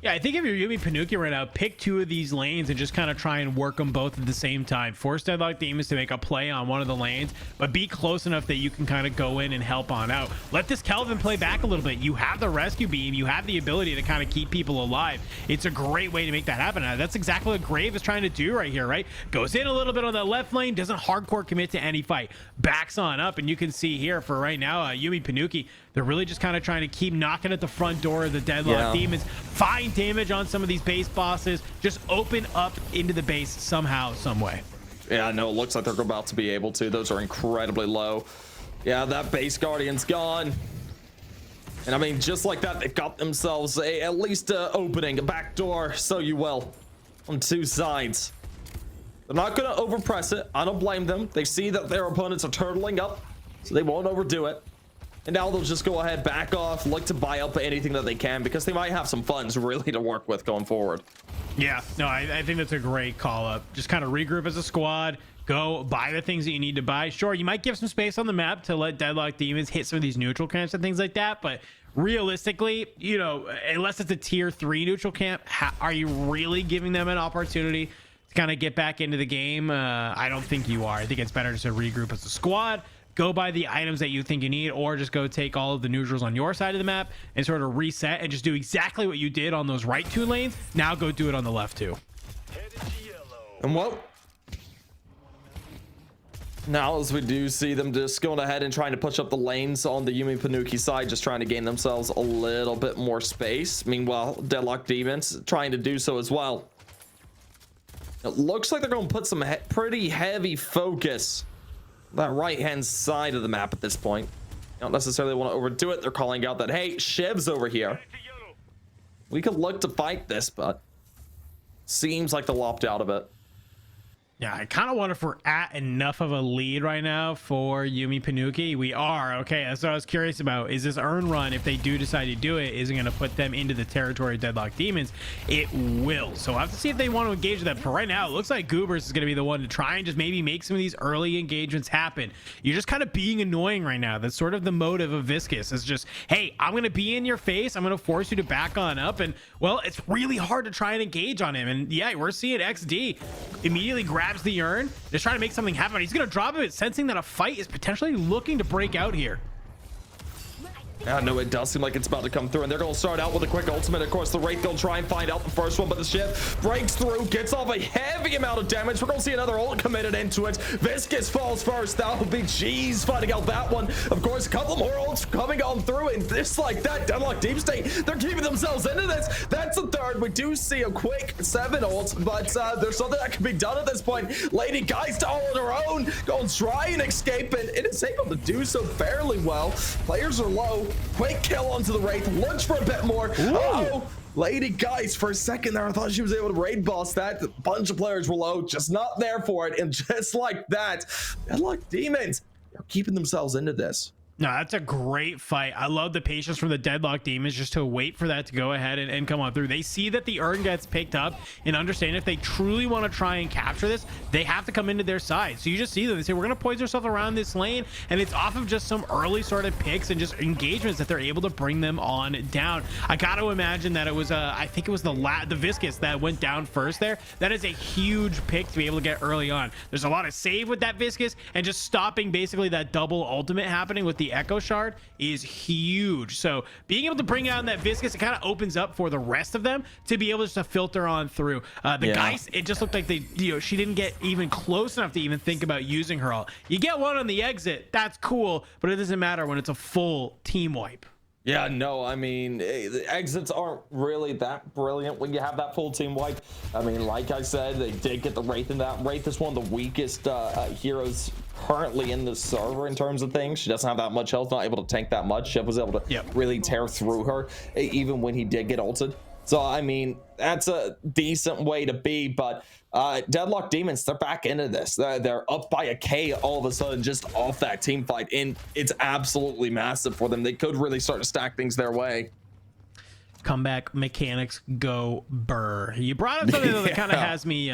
Yeah, I think if you're Yumi Panuki right now, pick 2 of these lanes and just kind of try and work them both at the same time. Force Deadlock Demons to make a play on one of the lanes, but be close enough that you can kind of go in and help on out. Let this Kelvin play back a little bit. You have the rescue beam. You have the ability to kind of keep people alive. It's a great way to make that happen. That's exactly what Grave is trying to do right here, right? Goes in a little bit on the left lane, doesn't hardcore commit to any fight. Backs on up, and you can see here for right now, Yumi Panuki, they're really just kind of trying to keep knocking at the front door of the Deadlock Demons. Find damage on some of these base bosses. Just open up into the base somehow, some way. Yeah, I know. It looks like they're about to be able to. Those are incredibly low. Yeah, that base guardian's gone. And I mean, just like that, they've got themselves at least an opening, a back door, so you will, on 2 sides. They're not going to overpress it. I don't blame them. They see that their opponents are turtling up, so they won't overdo it. And now they'll just go ahead, back off, look to buy up anything that they can, because they might have some funds really to work with going forward. Yeah, no, I think that's a great call up. Just kind of regroup as a squad, go buy the things that you need to buy. Sure, you might give some space on the map to let Deadlock Demons hit some of these neutral camps and things like that, but realistically, you know, unless it's a tier 3 neutral camp, are you really giving them an opportunity to kind of get back into the game? I don't think you are. I think it's better just to regroup as a squad, go buy the items that you think you need, or just go take all of the neutrals on your side of the map and sort of reset and just do exactly what you did on those right 2 lanes. Now go do it on the left 2. And well, now as we do see them just going ahead and trying to push up the lanes on the Yumi Panuki side, just trying to gain themselves a little bit more space. Meanwhile, Deadlock Demons trying to do so as well. It looks like they're going to put some pretty heavy focus that right hand side of the map at this point. Don't necessarily want to overdo it. They're calling out that, hey, Shiv's over here. We could look to fight this, but seems like they'll opt out of it. Yeah, I kind of wonder if we're at enough of a lead right now for Yumi Panuki. We are. Okay, that's what I was curious about. Is this earn run, if they do decide to do it, isn't going to put them into the territory of Deadlock Demons? It will. So I'll have to see if they want to engage with that. For right now, it looks like Goobers is going to be the one to try and just maybe make some of these early engagements happen. You're just kind of being annoying right now. That's sort of the motive of Viscous. It's just, hey, I'm going to be in your face. I'm going to force you to back on up. And, well, it's really hard to try and engage on him. And, yeah, we're seeing XD immediately grabs the urn, just trying to make something happen. He's gonna drop it, sensing that a fight is potentially looking to break out here. I know it does seem like it's about to come through, and they're going to start out with a quick ultimate. Of course, the Wraith will try and find out the first one, but the Shiv breaks through, gets off a heavy amount of damage. We're going to see another ult committed into it. Viscous falls first. That'll be G's finding out that one. Of course, a couple more ults coming on through, and just like that, Deadlock Deep State, they're keeping themselves into this. That's the third. We do see a quick 7 ults, but there's something that can be done at this point. Lady Geist all on her own, going to try and escape it. It is able to do so fairly well. Players are low. quick kill onto the Wraith, looks for a bit more. Oh, Lady Geist, for a second there, I thought she was able to raid boss that. A bunch of players were low, just not there for it. And just like that, Deadlock Demons are keeping themselves into this. No, that's a great fight. I love the patience from the Deadlock Demons just to wait for that to go ahead and come on through. They see that the urn gets picked up and understand if they truly want to try and capture this, they have to come into their side. So you just see them. They say, we're going to poise ourselves around this lane, and it's off of just some early sort of picks and just engagements that they're able to bring them on down. I got to imagine that it was, I think it was the Viscous that went down first there. That is a huge pick to be able to get early on. There's a lot of save with that Viscous, and just stopping basically that double ultimate happening with the Echo Shard is huge. So being able to bring out that Viscous, it kind of opens up for the rest of them to be able just to filter on through. The Geist, it just looked like they, she didn't get even close enough to even think about using her ult. You get one on the exit, that's cool, but it doesn't matter when it's a full team wipe. Yeah, no, I mean, the exits aren't really that brilliant when you have that full team wipe. I mean, like I said, they did get the Wraith in that. Wraith is one of the weakest heroes currently in the server in terms of things. She doesn't have that much health, not able to tank that much. Shev was able to really tear through her, even when he did get ulted. So, I mean, that's a decent way to be, but Deadlock Demons, they're back into this. They're up by a K all of a sudden just off that team fight, and it's absolutely massive for them. They could really start to stack things their way. Comeback mechanics go burr. You brought up something that kind of has me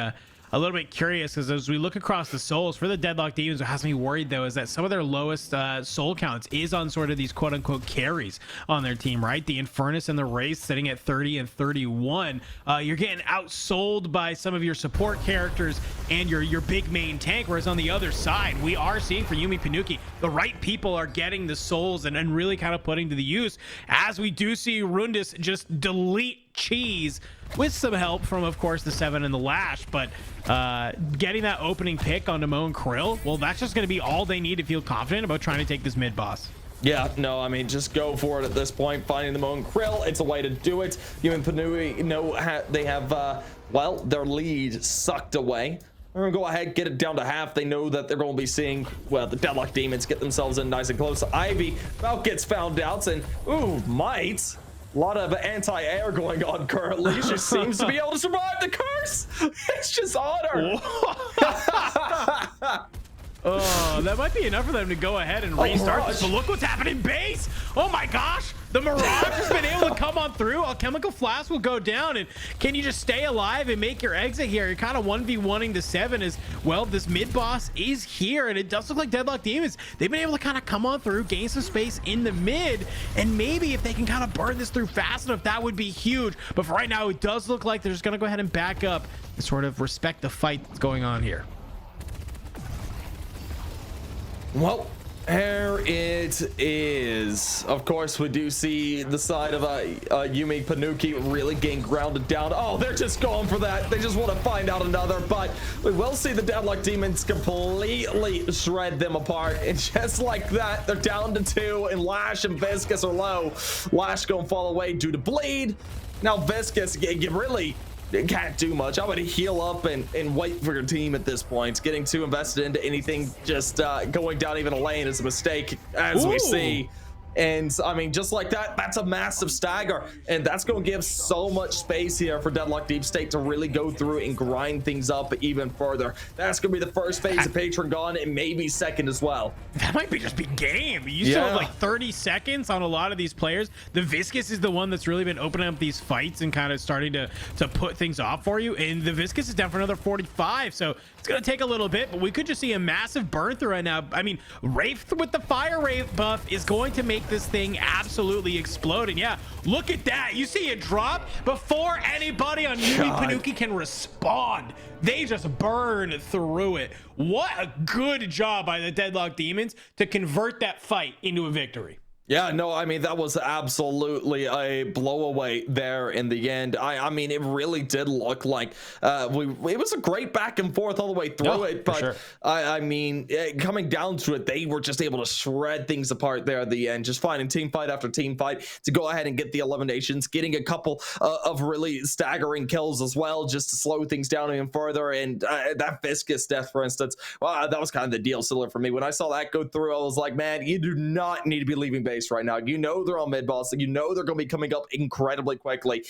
a little bit curious, because as we look across the souls for the Deadlock Demons, what has me worried though is that some of their lowest soul counts is on sort of these quote unquote carries on their team, right? The Infernus and the Wraith sitting at 30 and 31. You're getting outsold by some of your support characters and your big main tank, whereas on the other side we are seeing for Yumi Panuki, the right people are getting the souls and really kind of putting to the use, as we do see Rundis just delete Cheese with some help from, of course, the 7 and the Lash. But getting that opening pick on Nemo and Krill, well, that's just going to be all they need to feel confident about trying to take this mid boss. Yeah, no, I mean, just go for it at this point. Finding the Moan Krill, it's a way to do it. You and Panuki know they have, well, their lead sucked away. They're gonna go ahead, get it down to half. They know that they're gonna be seeing, well, the Deadlock Demons get themselves in nice and close. Ivy about gets found out, and ooh, might. A lot of anti-air going on currently. She seems to be able to survive the curse. It's just on her. Oh, that might be enough for them to go ahead and restart this. But look what's happening base. Oh my gosh. The Mirage has been able to come on through. Alchemical Flask will go down. And can you just stay alive and make your exit here? You're kind of 1v1ing the 7 as well. This mid boss is here. And it does look like Deadlock Demons, they've been able to kind of come on through, gain some space in the mid. And maybe if they can kind of burn this through fast enough, that would be huge. But for right now, it does look like they're just going to go ahead and back up and sort of respect the fight that's going on here. Well, here it is. Of course, we do see the side of Yumi Panuki really getting grounded down. Oh, they're just going for that. They just want to find out another, but we will see the Deadlock Demons completely shred them apart. And just like that, they're down to 2, and Lash and Viscous are low. Lash gonna fall away due to bleed. Now Viscous, you really can't do much. I would heal up and wait for your team at this point. Getting too invested into anything, just going down even a lane is a mistake, as we see. And I mean, just like that, that's a massive stagger, and that's going to give so much space here for Deadlock Deep State to really go through and grind things up even further. That's going to be the first phase of Patron gone, and maybe second as well. That might be just be game. You still have like 30 seconds on a lot of these players. The Viscous is the one that's really been opening up these fights and kind of starting to put things off for you. And the Viscous is down for another 45, so it's going to take a little bit, but we could just see a massive burn through right now. I mean, Wraith with the Fire Wraith buff is going to make this thing absolutely explode. And yeah, look at that. You see it drop before anybody on Yumi Panuki can respond. They just burn through it. What a good job by the Deadlock Demons to convert that fight into a victory. Yeah, no, I mean, that was absolutely a blowaway there in the end. I mean, it really did look like it was a great back and forth all the way through it. But sure. I mean, coming down to it, they were just able to shred things apart there at the end, just finding team fight after team fight to go ahead and get the eliminations, getting a couple of really staggering kills as well, just to slow things down even further. And that Viscous death, for instance, well, that was kind of the deal sealer for me. When I saw that go through, I was like, man, you do not need to be leaving base base right now. You know they're on mid boss. You know they're going to be coming up incredibly quickly.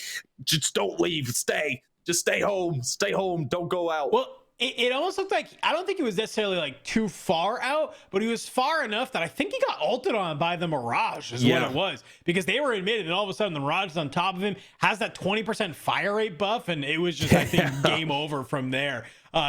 Just don't leave. Stay. Just stay home. Stay home. Don't go out. Well, it almost looked like, I don't think he was necessarily like too far out, but he was far enough that I think he got ulted on by the Mirage is what it was, because they were in mid and all of a sudden the Mirage is on top of him, has that 20% fire rate buff, and it was just, I think, game over from there.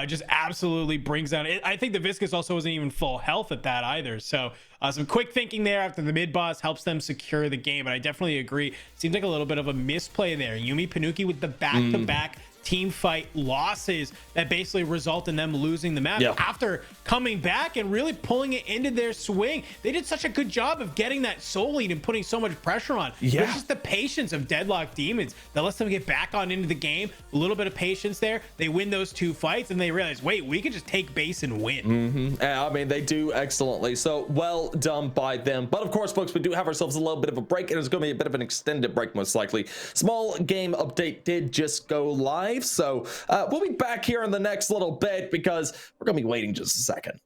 Just absolutely brings down it. I think the Viscous also wasn't even full health at that either. So some quick thinking there after the mid boss helps them secure the game. But I definitely agree. Seems like a little bit of a misplay there. Yumi Panuki with the back-to-back team fight losses that basically result in them losing the map after coming back and really pulling it into their swing. They did such a good job of getting that soul lead and putting so much pressure on. It's just the patience of Deadlock Demons that lets them get back on into the game. A little bit of patience there. They win those 2 fights and they realize, wait, we can just take base and win. Yeah, I mean, they do excellently. So well done by them. But of course, folks, we do have ourselves a little bit of a break, and it's going to be a bit of an extended break, most likely. Small game update did just go live. So we'll be back here in the next little bit because we're going to be waiting just a second.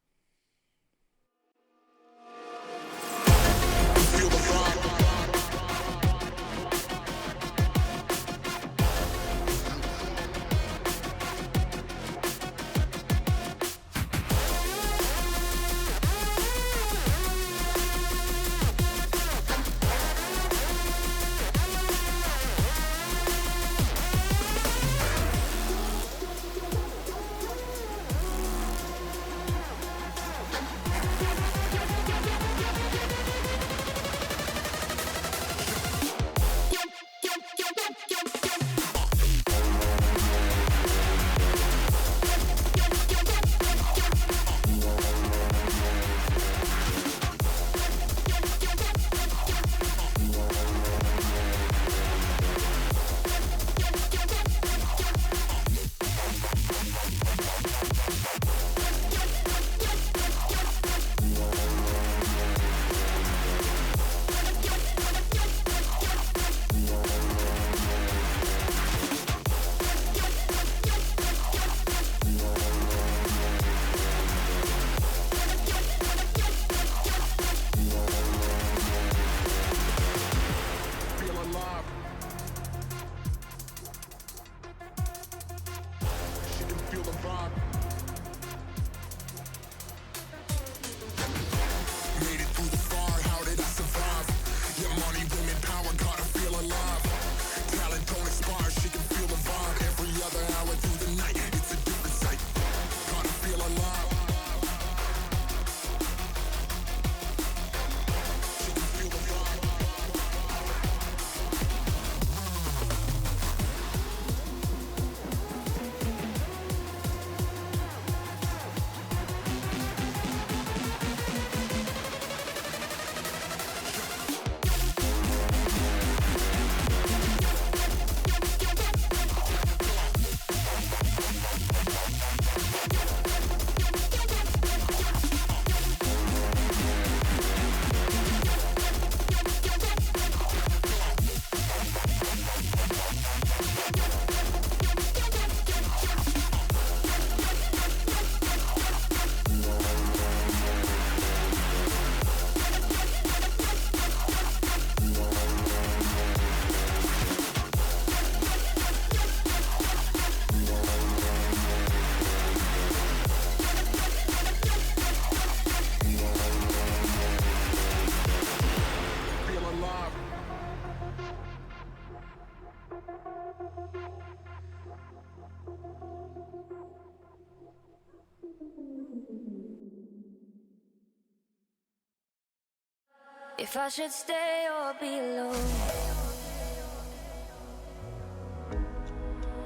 If I should stay or be alone,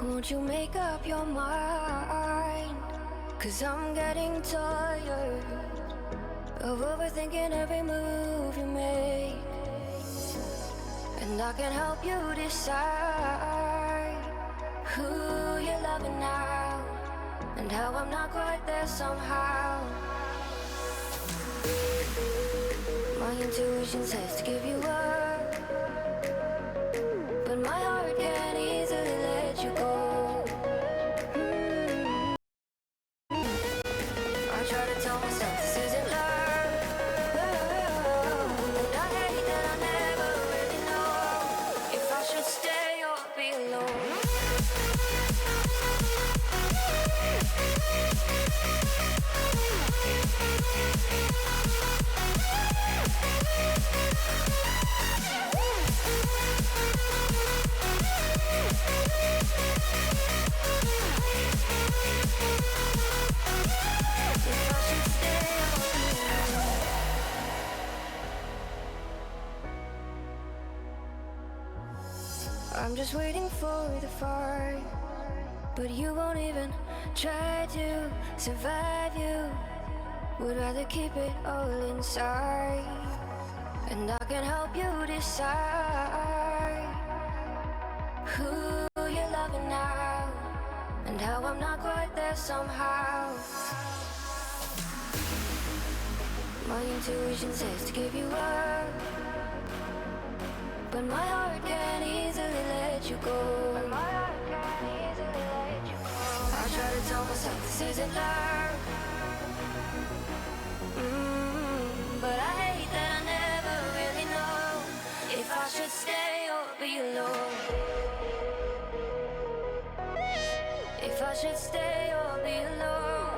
won't you make up your mind? 'Cause I'm getting tired of overthinking every move you make, and I can help you decide who you're loving now, and how I'm not quite there somehow. My intuition says to give you up, but my heart can't easily let you go. I try to tell myself this isn't love, and I hate that I'm just waiting for the fight, but you won't even try to survive. You would rather keep it all inside, and I can help you decide who you're loving now, and how I'm not quite there somehow. My intuition says to give you up, but my heart can't easily let you go. I try to tell myself this isn't love, but I hate that I never really know if I should stay or be alone. If I should stay or be alone.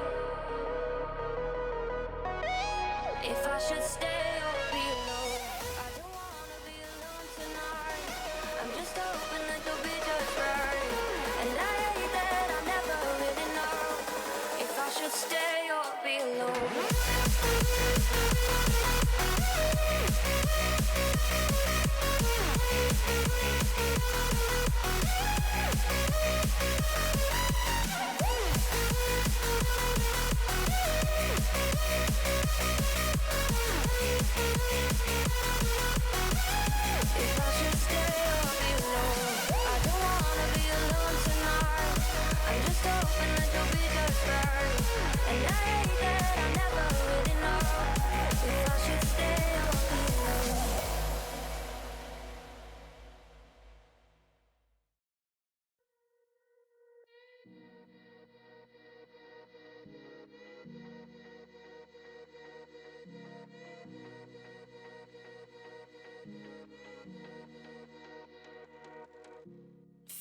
If I should stay or be alone. I don't wanna be alone tonight. I'm just hoping that you'll be just right. And I hate that I never really know if I should stay or be alone. If I should stay or be alone. I don't wanna be alone tonight. I'm just hoping that you'll be just right. And I hate that I never really know if I should stay or be alone.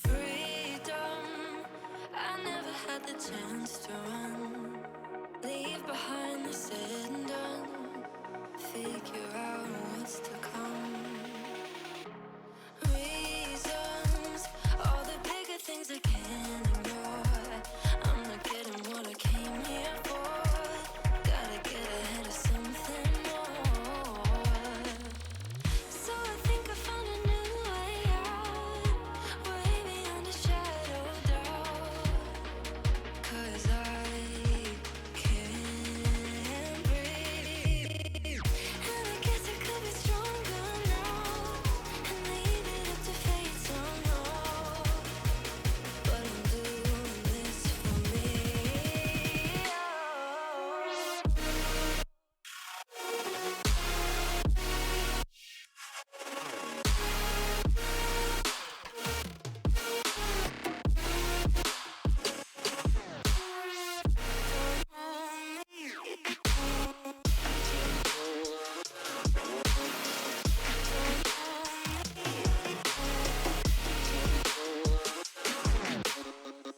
Freedom, I never had the chance to run. Leave behind the said and done. Figure out what's to come. Reasons, all the bigger things I can't ignore. I'm not getting what I came here for. Gotta get ahead of something more. So I think I found a new way out, way beyond a shadow of doubt. 'Cause I can't breathe, and I guess I could be stronger now, and leave it up to fate somehow. But I'm doing this for me.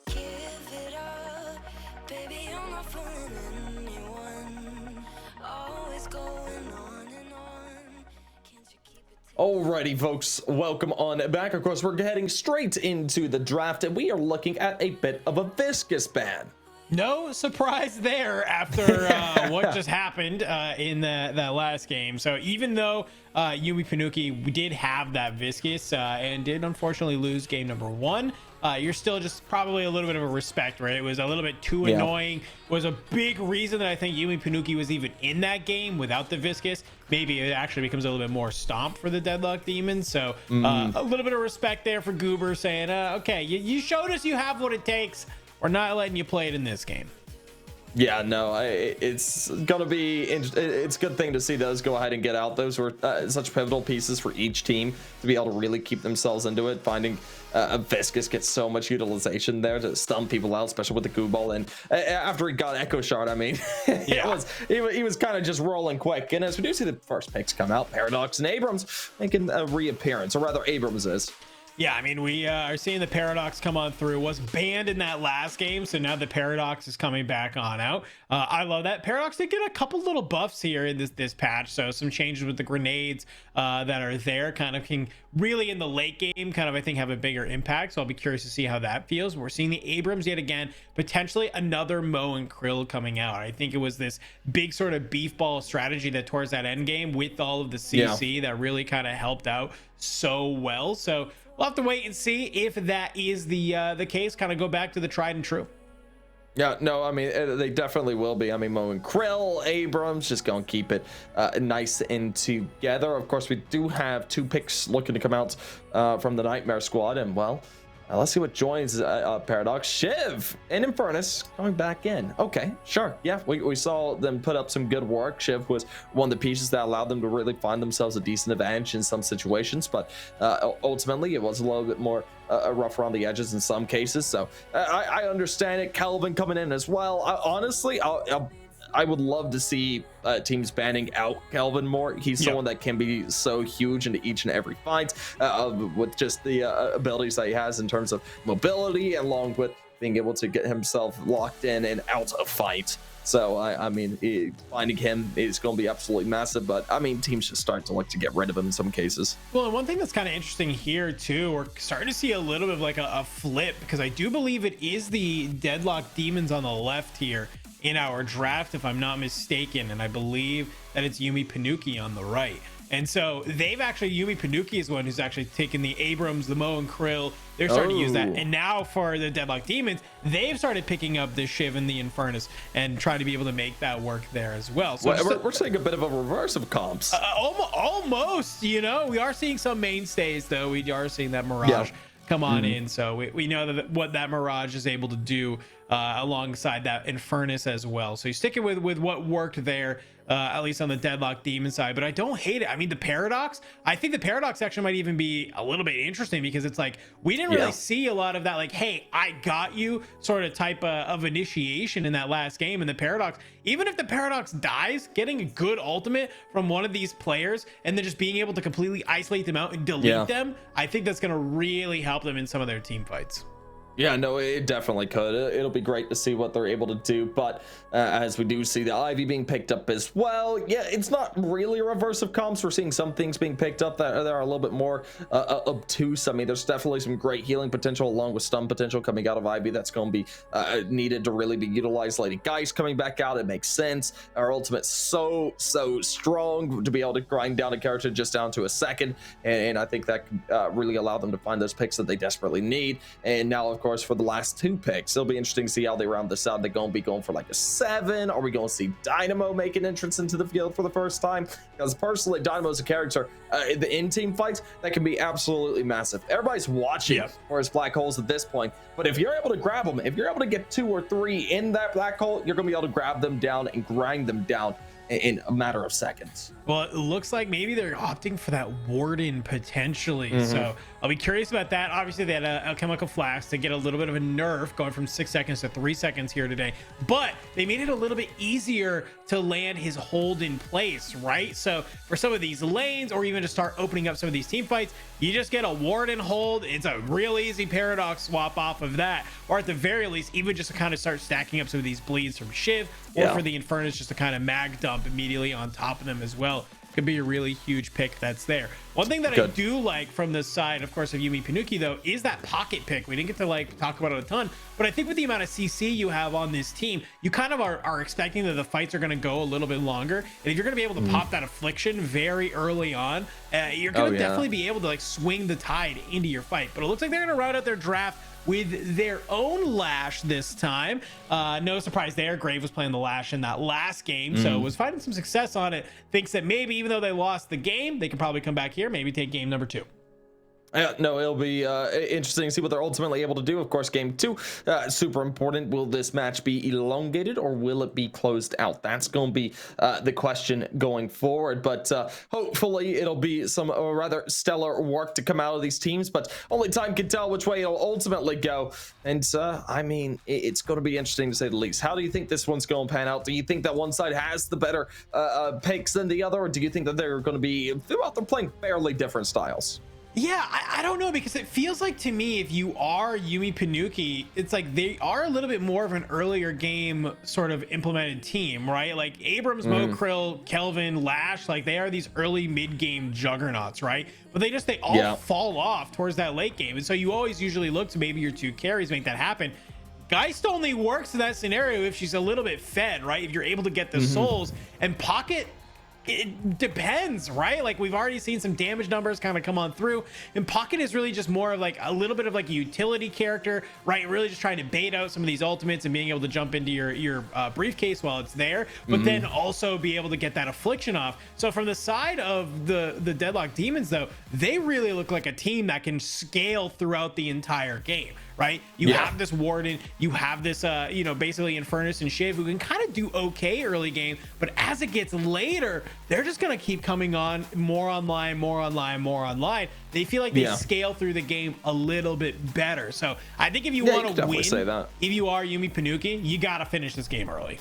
Give it up, baby, I'm not fooling anyone. Always going on and on. Can't you keep it Alrighty, folks, welcome on back. Of course, we're heading straight into the draft, and we are looking at a bit of a viscous ban. No surprise there after what just happened in that last game. So even though Yumi Panuki did have that viscous and did unfortunately lose game number 1, you're still just probably a little bit of a respect, right? It was a little bit too annoying. Was a big reason that I think Yumi Panuki was even in that game without the viscous. Maybe it actually becomes a little bit more stomp for the Deadlock Demons. So a little bit of respect there for Goober saying, okay, you showed us you have what it takes. We're not letting you play it in this game. Yeah, no, it's gonna be. It's a good thing to see those go ahead and get out. Those were such pivotal pieces for each team to be able to really keep themselves into it. Finding a Viscous gets so much utilization there to stun people out, especially with the goo ball. And after he got Echo Shard, I mean, he was kind of just rolling quick. And as we do see the first picks come out, Paradox and Abrams making a reappearance, or rather, Abrams is. Yeah, I mean, we are seeing the Paradox come on through. Was banned in that last game, so now the Paradox is coming back on out. I love that. Paradox did get a couple little buffs here in this patch, so some changes with the grenades that are there kind of can really in the late game kind of, I think, have a bigger impact, so I'll be curious to see how that feels. We're seeing the Abrams yet again, potentially another Mo and Krill coming out. I think it was this big sort of beef ball strategy that towards that end game with all of the CC that really kind of helped out so well. So we'll have to wait and see if that is the case. Kind of go back to the tried and true. Yeah, no, I mean, they definitely will be. I mean, Mo and Krill, Abrams, just going to keep it nice and together. Of course, we do have 2 picks looking to come out from the Nightmare Squad. And, well, let's see what joins Paradox. Shiv and Infernus going back in. Okay, sure. Yeah, we saw them put up some good work. Shiv was one of the pieces that allowed them to really find themselves a decent advantage in some situations. But ultimately, it was a little bit more rough around the edges in some cases. So I understand it. Kelvin coming in as well. Honestly, I would love to see teams banning out Kelvin more. He's someone that can be so huge into each and every fight with just the abilities that he has in terms of mobility, along with being able to get himself locked in and out of fight. So, I mean, finding him is going to be absolutely massive, but I mean, teams just start to look to get rid of him in some cases. Well, and one thing that's kind of interesting here too, we're starting to see a little bit of like a flip, because I do believe it is the Deadlock Demons on the left here in our draft, if I'm not mistaken, and I believe that it's Yumi Panuki on the right. And so they've actually, Yumi Panuki is the one who's actually taken the Abrams, the Mo and Krill. They're starting to use that. And now for the Deadlock Demons, they've started picking up the Shiv and the Infernus and trying to be able to make that work there as well. So we're seeing a bit of a reverse of comps. Almost, you know, we are seeing some mainstays though. We are seeing that Mirage come on in. So we know that what that Mirage is able to do alongside that Infernus as well. So you're sticking with what worked there, at least on the Deadlock Demon side. But I don't hate it. I mean, the Paradox, I think the Paradox actually might even be a little bit interesting, because it's like we didn't really see a lot of that, like, hey, I got you sort of type of initiation in that last game. And the Paradox, even if the Paradox dies, getting a good ultimate from one of these players and then just being able to completely isolate them out and delete them, I think that's going to really help them in some of their team fights. Yeah, no, it definitely could. It'll be great to see what they're able to do. But as we do see the Ivy being picked up as well, yeah, it's not really a reverse of comps. We're seeing some things being picked up that are a little bit more obtuse. I mean, there's definitely some great healing potential along with stun potential coming out of Ivy that's going to be needed to really be utilized. Lady Geist coming back out, it makes sense. Our ultimate's so strong to be able to grind down a character just down to a second. And I think that could really allow them to find those picks that they desperately need. And now, of course, for the last 2 picks, it'll be interesting to see how they round this out. They're going to be going for like a 7. Are we going to see Dynamo make an entrance into the field for the first time? Because personally, Dynamo is a character in team fights that can be absolutely massive. Everybody's watching for his black holes at this point, but if you're able to grab them, if you're able to get 2 or 3 in that black hole, you're going to be able to grab them down and grind them down in a matter of seconds. Well, it looks like maybe they're opting for that Warden potentially. So I'll be curious about that. Obviously, they had a chemical flask to get a little bit of a nerf, going from 6 seconds to 3 seconds here today. But they made it a little bit easier to land his hold in place, right? So for some of these lanes, or even to start opening up some of these team fights, you just get a Warden hold. It's a real easy Paradox swap off of that. Or at the very least, even just to kind of start stacking up some of these bleeds from Shiv, or for the Infernus just to kind of mag dump immediately on top of them as well. Could be a really huge pick that's there. One thing that I do like from the side, of course, of Yumi Panuki, though, is that pocket pick. We didn't get to like talk about it a ton, but I think with the amount of CC you have on this team, you kind of are expecting that the fights are going to go a little bit longer. And if you're going to be able to pop that affliction very early on, you're going to definitely be able to like swing the tide into your fight. But it looks like they're going to round out their draft with their own Lash this time. No surprise there. Grave was playing the Lash in that last game, so was finding some success on it. Thinks that maybe even though they lost the game, they can probably come back here, maybe take game number 2. No, it'll be interesting to see what they're ultimately able to do. Of course, game 2, super important. Will this match be elongated or will it be closed out? That's going to be the question going forward. But hopefully it'll be some rather stellar work to come out of these teams. But only time can tell which way it'll ultimately go. And I mean, it's going to be interesting to say the least. How do you think this one's going to pan out? Do you think that one side has the better picks than the other? Or do you think that they're going to be throughout, they're playing fairly different styles? Yeah, I don't know, because it feels like to me, if you are Yumi Panuki, it's like they are a little bit more of an earlier game sort of implemented team, right? Like Abrams, Mo, Krill, Kelvin, Lash, like they are these early mid-game juggernauts, right? But they all fall off towards that late game. And so you always usually look to maybe your 2 carries make that happen. Geist only works in that scenario if she's a little bit fed, right? If you're able to get the souls, and Pocket it depends, right? Like we've already seen some damage numbers kind of come on through, and Pocket is really just more of like a little bit of like a utility character, right? Really just trying to bait out some of these ultimates and being able to jump into your briefcase while it's there, but then also be able to get that affliction off. So from the side of the Deadlock Demons, though, they really look like a team that can scale throughout the entire game, right? You have this Warden, you have this you know, basically Infernus and Shiv, who can kind of do okay early game, but as it gets later, they're just gonna keep coming on more online. They feel like they scale through the game a little bit better. So I think if you want to win, if you are Yumi Panuki, you gotta finish this game early.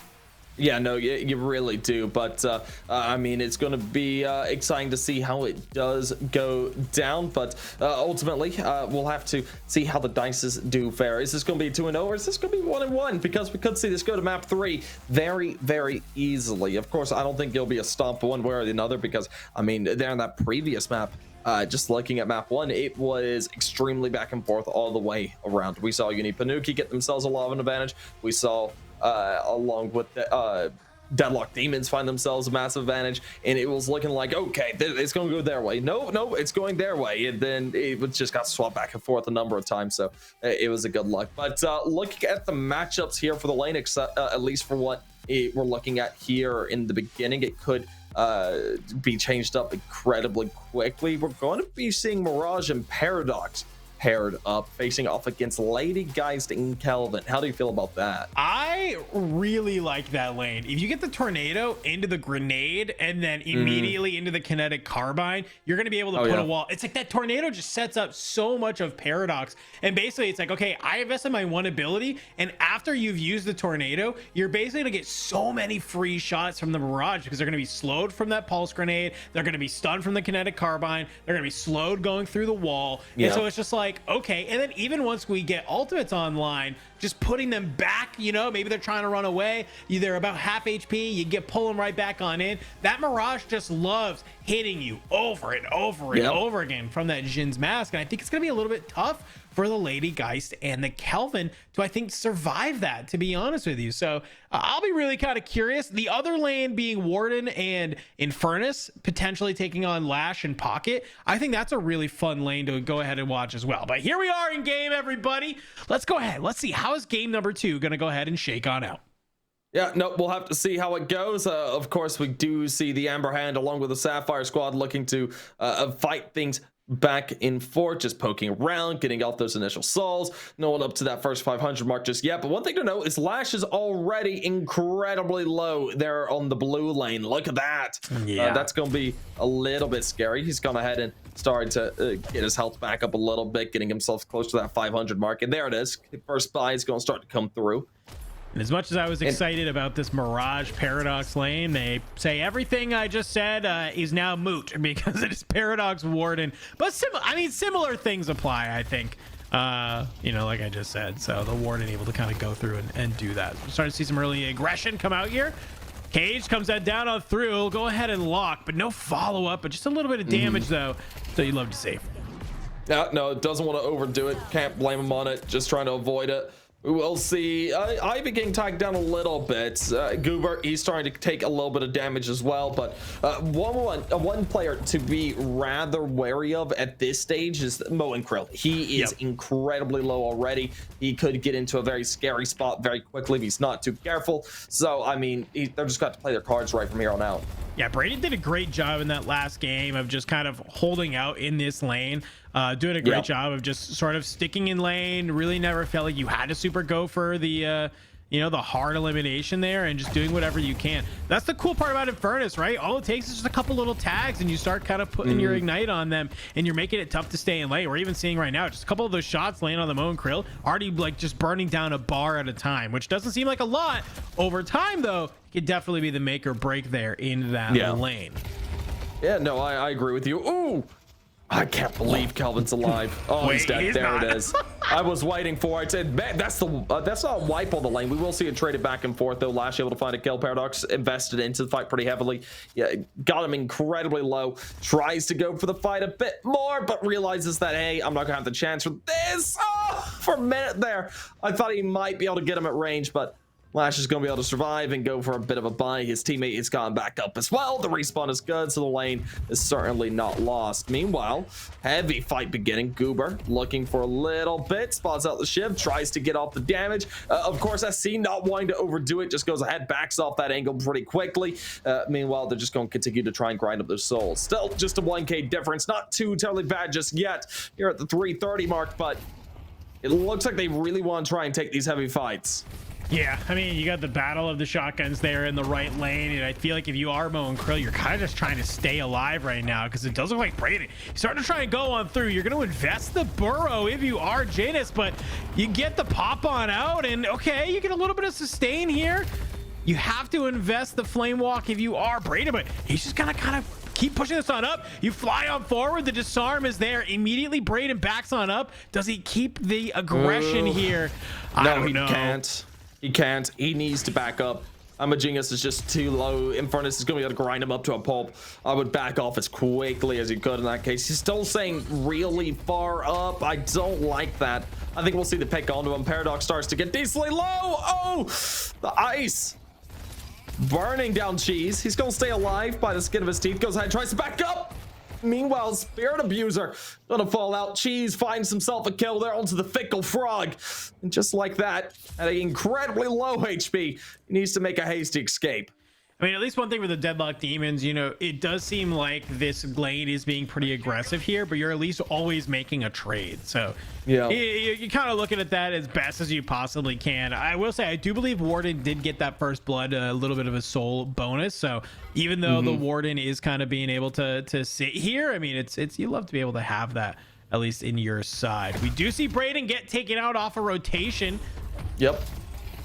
Yeah, no, you really do. But I mean, it's going to be exciting to see how it does go down. But ultimately, we'll have to see how the dices do fare. Is this going to be 2-0 or is this going to be 1-1? Because we could see this go to map 3 very, very easily. Of course, I don't think it'll be a stomp one way or the other, because I mean, there in that previous map, just looking at map 1, it was extremely back and forth all the way around. We saw Uni Panuki get themselves a lot of an advantage. We saw along with the Deadlock Demons find themselves a massive advantage, and it was looking like, okay, it's going to go their way. No, it's going their way, and then it just got swapped back and forth a number of times, so it was a good luck. But looking at the matchups here for the lane, at least for what we're looking at here in the beginning, it could be changed up incredibly quickly. We're going to be seeing Mirage and Paradox paired up, facing off against Lady Geist and Kelvin. How do you feel about that? I really like that lane. If you get the tornado into the grenade and then immediately into the kinetic carbine, you're going to be able to put a wall. It's like that tornado just sets up so much of Paradox. And basically it's like, okay, I invested my one ability, and after you've used the tornado, you're basically going to get so many free shots from the Mirage, because they're going to be slowed from that pulse grenade. They're going to be stunned from the kinetic carbine. They're going to be slowed going through the wall. And so it's just like, okay. And then even once we get ultimates online, just putting them back, you know, maybe they're trying to run away, they're about half HP, you get pull them right back on in. That Mirage just loves hitting you over and over and over again from that Jin's mask, and I think it's gonna be a little bit tough for the Lady Geist and the Kelvin to, I think, survive that, to be honest with you. So I'll be really kind of curious. The other lane being Warden and Infernus potentially taking on Lash and Pocket. I think that's a really fun lane to go ahead and watch as well. But here we are in game, everybody. Let's go ahead. Let's see, how is game number 2 going to go ahead and shake on out? Yeah, no, we'll have to see how it goes. Of course, we do see the Amber Hand along with the Sapphire Squad looking to fight things back and forth, just poking around, getting off those initial souls. No one up to that first 500 mark just yet. But one thing to note is Lash is already incredibly low there on the blue lane. Look at that. That's going to be a little bit scary. He's gone ahead and started to get his health back up a little bit, getting himself close to that 500 mark. And there it is. First buy is going to start to come through. And as much as I was excited about this Mirage Paradox lane, they say everything I just said is now moot because it is Paradox Warden. But similar things apply, I think. You know, like I just said. So the Warden able to kind of go through and do that. We're starting to see some early aggression come out here. Cage comes that down on through. He'll go ahead and lock, but no follow-up, but just a little bit of damage, though. So you'd love to see. No, doesn't want to overdo it. Can't blame him on it. Just trying to avoid it. We'll see. Ivy getting tagged down a little bit. Goober, he's starting to take a little bit of damage as well. But one player to be rather wary of at this stage is Mo and Krill. He is incredibly low already. He could get into a very scary spot very quickly if he's not too careful. So, I mean, they're just got to play their cards right from here on out. Yeah, Brady did a great job in that last game of just kind of holding out in this lane, doing a great job of just sort of sticking in lane. Really never felt like you had to super go for the you know, the hard elimination there, and just doing whatever you can. That's the cool part about Infernus, right? All it takes is just a couple little tags and you start kind of putting your ignite on them, and you're making it tough to stay in lane. We're even seeing right now just a couple of those shots laying on the Mo and Krill, already like just burning down a bar at a time, which doesn't seem like a lot. Over time though, it could definitely be the make or break there in that lane. Yeah, no, I agree with you. Ooh, I can't believe Kelvin's alive. Oh, Wait, he's dead. he's There not. it is. I was waiting for it. Man, that's not a wipe on the lane. We will see it traded back and forth though. Lash able to find a kill. Paradox invested into the fight pretty heavily. Yeah, got him incredibly low. Tries to go for the fight a bit more, but realizes that, hey, I'm not gonna have the chance for this. Oh, for a minute there, I thought he might be able to get him at range, but Lash is going to be able to survive and go for a bit of a buy. His teammate has gone back up as well. The respawn is good, so the lane is certainly not lost. Meanwhile, heavy fight beginning. Goober looking for a little bit, spots out the Shiv, tries to get off the damage. Of course, SC not wanting to overdo it, just goes ahead, backs off that angle pretty quickly. Meanwhile, they're just going to continue to try and grind up their souls. Still just a 1k difference, not too terribly bad just yet. You're at the 330 mark, but it looks like they really want to try and take these heavy fights. Yeah, I mean, you got the battle of the shotguns there in the right lane, and I feel like if you are Mo and Krill, you're kind of just trying to stay alive right now because it does look like Brayden. You're starting to try and go on through. You're going to invest the burrow if you are Janus, but you get the pop on out, and okay, you get a little bit of sustain here. You have to invest the flame walk if you are Brayden, but he's just going to kind of keep pushing this on up. You fly on forward. The disarm is there. Immediately, Brayden backs on up. Does he keep the aggression here? No, he can't. He can't. He needs to back up. I'm a genius is just too low. Infernus is going to be able to grind him up to a pulp. I would back off as quickly as you could in that case. He's still saying really far up. I don't like that. I think we'll see the pick onto him. Paradox starts to get decently low. Oh, the ice. Burning down Cheese. He's going to stay alive by the skin of his teeth. Goes ahead, tries to back up. Meanwhile, Spirit Abuser gonna fall out. Cheese finds himself a kill there onto the Fickle Frog. And just like that, at an incredibly low HP, he needs to make a hasty escape. I mean, at least one thing with the Deadlock Demons, you know, it does seem like this lane is being pretty aggressive here, but you're at least always making a trade. So yeah, you're kind of looking at that as best as you possibly can. I will say, I do believe Warden did get that first blood, a little bit of a soul bonus. So even though the Warden is kind of being able to sit here, I mean, it's you love to be able to have that at least in your side. We do see Brayden get taken out off a rotation. Yep.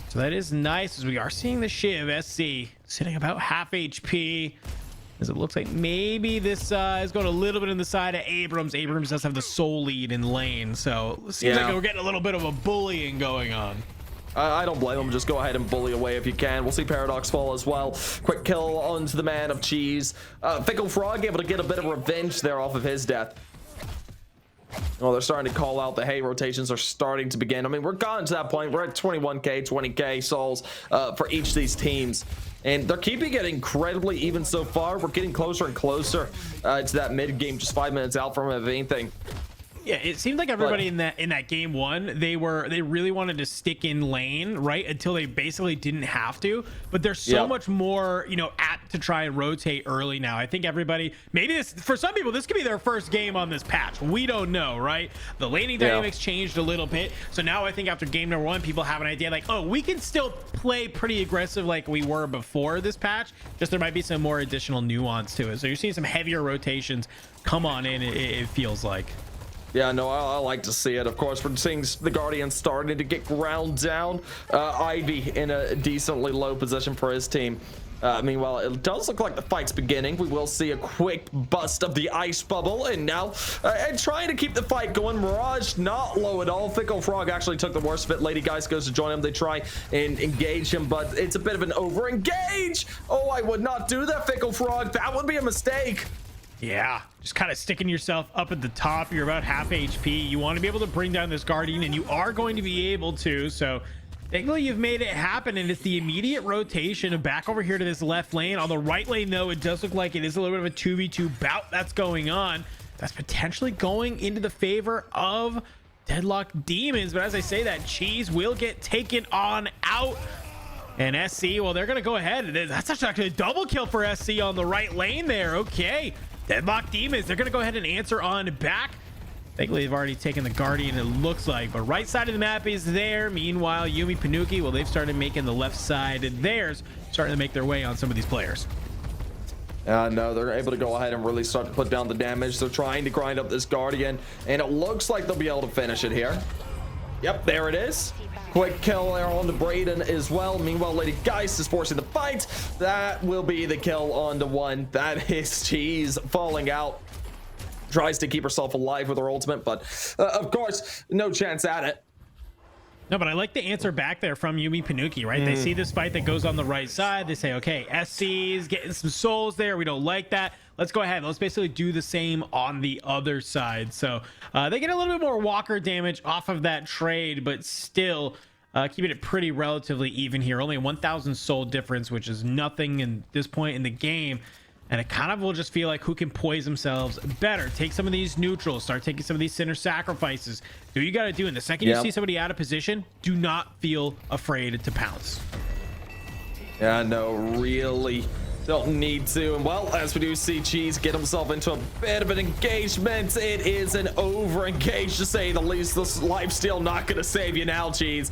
So that is nice, as we are seeing the Shiv SC sitting about half HP, as it looks like maybe this is going a little bit in the side of Abrams. Abrams does have the soul lead in lane, so it seems like we're getting a little bit of a bullying going on. I don't blame him. Just go ahead and bully away if you can. We'll see Paradox fall as well. Quick kill onto the man of Cheese. Fickle Frog able to get a bit of revenge there off of his death. Well, they're starting to call out the hay rotations are starting to begin. I mean, we're gotten to that point. We're at 21k, 20k souls for each of these teams. And they're keeping it incredibly even so far. We're getting closer and closer to that mid game, just 5 minutes out from it, if anything. Yeah, it seemed like everybody in that game one, they really wanted to stick in lane, right, until they basically didn't have to. But there's so much more, you know, apt to try and rotate early now. I think everybody, maybe this, for some people, this could be their first game on this patch. We don't know, right? The laning dynamics changed a little bit. So now I think after game number one, people have an idea like, oh, we can still play pretty aggressive like we were before this patch. Just there might be some more additional nuance to it. So you're seeing some heavier rotations come on in, it feels like. Yeah, no, I like to see it. Of course, we're seeing the Guardians starting to get ground down. Ivy in a decently low position for his team. Meanwhile, it does look like the fight's beginning. We will see a quick bust of the ice bubble, and now and trying to keep the fight going. Mirage not low at all. Fickle Frog actually took the worst of it. Lady Geist goes to join him. They try and engage him, but it's a bit of an over engage. Oh, I would not do that, Fickle Frog. That would be a mistake. Yeah, just kind of sticking yourself up at the top. You're about half HP. You want to be able to bring down this Guardian, and you are going to be able to. So thankfully you've made it happen, and it's the immediate rotation back over here to this left lane. On the right lane, though, it does look like it is a little bit of a 2v2 bout that's going on. That's potentially going into the favor of Deadlock Demons. But as I say that, Cheese will get taken on out. And SC, well, they're going to go ahead. That's actually a double kill for SC on the right lane there. Okay. Deadlock Demons, they're going to go ahead and answer on back. Thankfully, they've already taken the Guardian, it looks like. But right side of the map is there. Meanwhile, Yumi, Panuki, well, they've started making the left side theirs, starting to make their way on some of these players. No, they're able to go ahead and really start to put down the damage. They're trying to grind up this Guardian, and it looks like they'll be able to finish it here. Yep, there it is. Quick kill there on the Brayden as well. Meanwhile, Lady Geist is forcing the fight. That will be the kill on the one. That is Cheese falling out. Tries to keep herself alive with her ultimate, but of course, no chance at it. No, but I like the answer back there from Yumi Panuki, right? They see this fight that goes on the right side. They say, okay, SC's getting some souls there. We don't like that. Let's go ahead. Let's basically do the same on the other side. So they get a little bit more walker damage off of that trade, but still, keeping it pretty relatively even here. Only a 1,000 soul difference, which is nothing in this point in the game. And it kind of will just feel like who can poise themselves better. Take some of these neutrals, start taking some of these center sacrifices. Do what you got to do. And the second you see somebody out of position, do not feel afraid to pounce. Yeah, no, really don't need to. And well, as we do see Cheese get himself into a bit of an engagement, it is an over engage to say the least. This lifesteal not going to save you now, Cheese.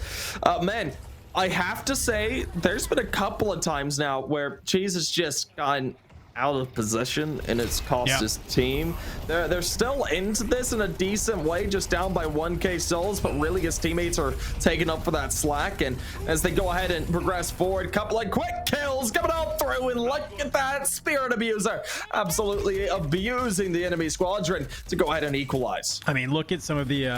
Man, I have to say, there's been a couple of times now where Cheese has just gone out of position and it's cost his team. They're still into this in a decent way, just down by 1k souls, but really his teammates are taking up for that slack. And as they go ahead and progress forward, couple of quick kills coming out through, and look at that Spirit Abuser absolutely abusing the enemy squadron to go ahead and equalize. I mean, look at some of the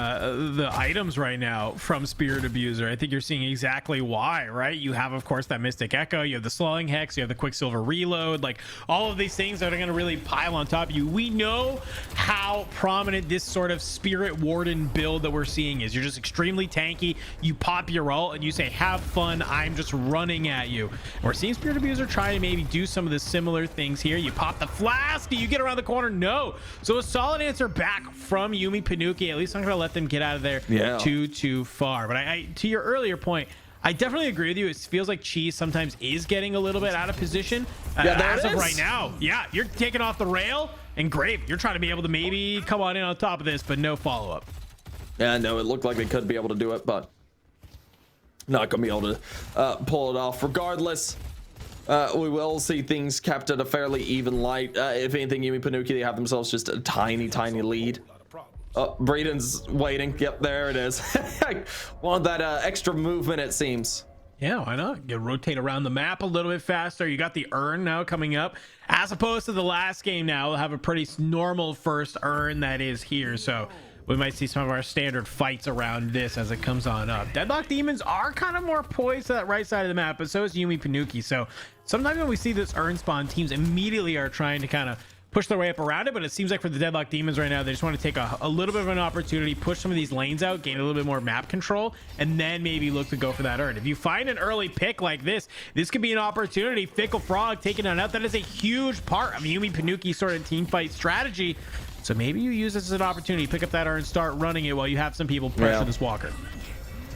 items right now from Spirit Abuser. I think you're seeing exactly why, right? You have, of course, that Mystic Echo, you have the Slowing Hex, you have the Quicksilver Reload, like all of these things that are going to really pile on top of you. We know how prominent this sort of Spirit Warden build that we're seeing is. You're just extremely tanky. You pop your ult and you say, have fun, I'm just running at you. And we're seeing Spirit Abuser try to maybe do some of the similar things here. You pop the flask, do you get around the corner? No. So a solid answer back from Yumi Panuki. At least I'm going to let them get out of there too far. But I to your earlier point, I definitely agree with you. It feels like Cheese sometimes is getting a little bit out of position. As of right now, you're taking off the rail, and great, you're trying to be able to maybe come on in on top of this, but no follow-up. Yeah, no, it looked like they could be able to do it, but not gonna be able to pull it off. Regardless, we will see things kept at a fairly even light. If anything, Yumi Panuki, they have themselves just a tiny lead. Breeden's waiting. Yep, there it is. Want that extra movement, it seems. Yeah, why not? You rotate around the map a little bit faster. You got the urn now coming up, as opposed to the last game. Now we'll have a pretty normal first urn that is here, so we might see some of our standard fights around this as it comes on up. Deadlock Demons are kind of more poised to that right side of the map, but so is Yumi Panuki. So sometimes when we see this urn spawn, teams immediately are trying to kind of push their way up around it, but it seems like for the Deadlock Demons right now, they just want to take a little bit of an opportunity, push some of these lanes out, gain a little bit more map control, and then maybe look to go for that urn. If you find an early pick like this could be an opportunity. Fickle Frog taking it out. That is a huge part of Yumi Panuki's sort of team fight strategy. So maybe you use this as an opportunity, pick up that urn, start running it while you have some people pressure this walker.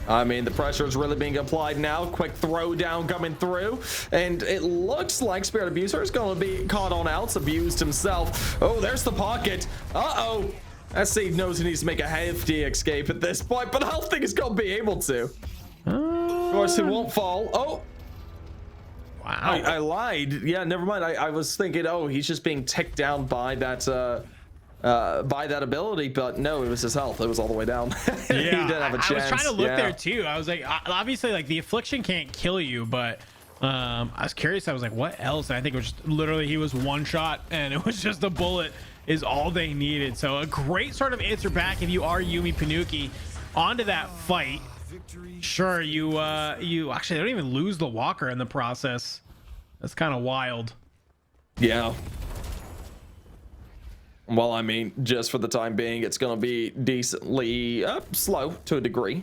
I mean, the pressure is really being applied now. Quick throw down coming through, and it looks like Spirit Abuser is going to be caught on outs, abused himself. Oh, there's the pocket. Uh-oh. SC knows he needs to make a hefty escape at this point, but I don't think he's going to be able to. Of course, he won't fall. Oh. Wow. I lied. Yeah, never mind. I was thinking, oh, he's just being ticked down by that ability, but no, it was his health. It was all the way down. He didn't have a chance. I was trying to look there too. I was like, obviously, like the affliction can't kill you, but I was curious. I was like, what else? And I think it was just literally he was one shot, and it was just a bullet is all they needed. So a great sort of answer back if you are Yumi Panuki onto that fight. Sure, you actually don't even lose the walker in the process. That's kind of wild. Yeah. Well, I mean, just for the time being, it's going to be decently slow to a degree.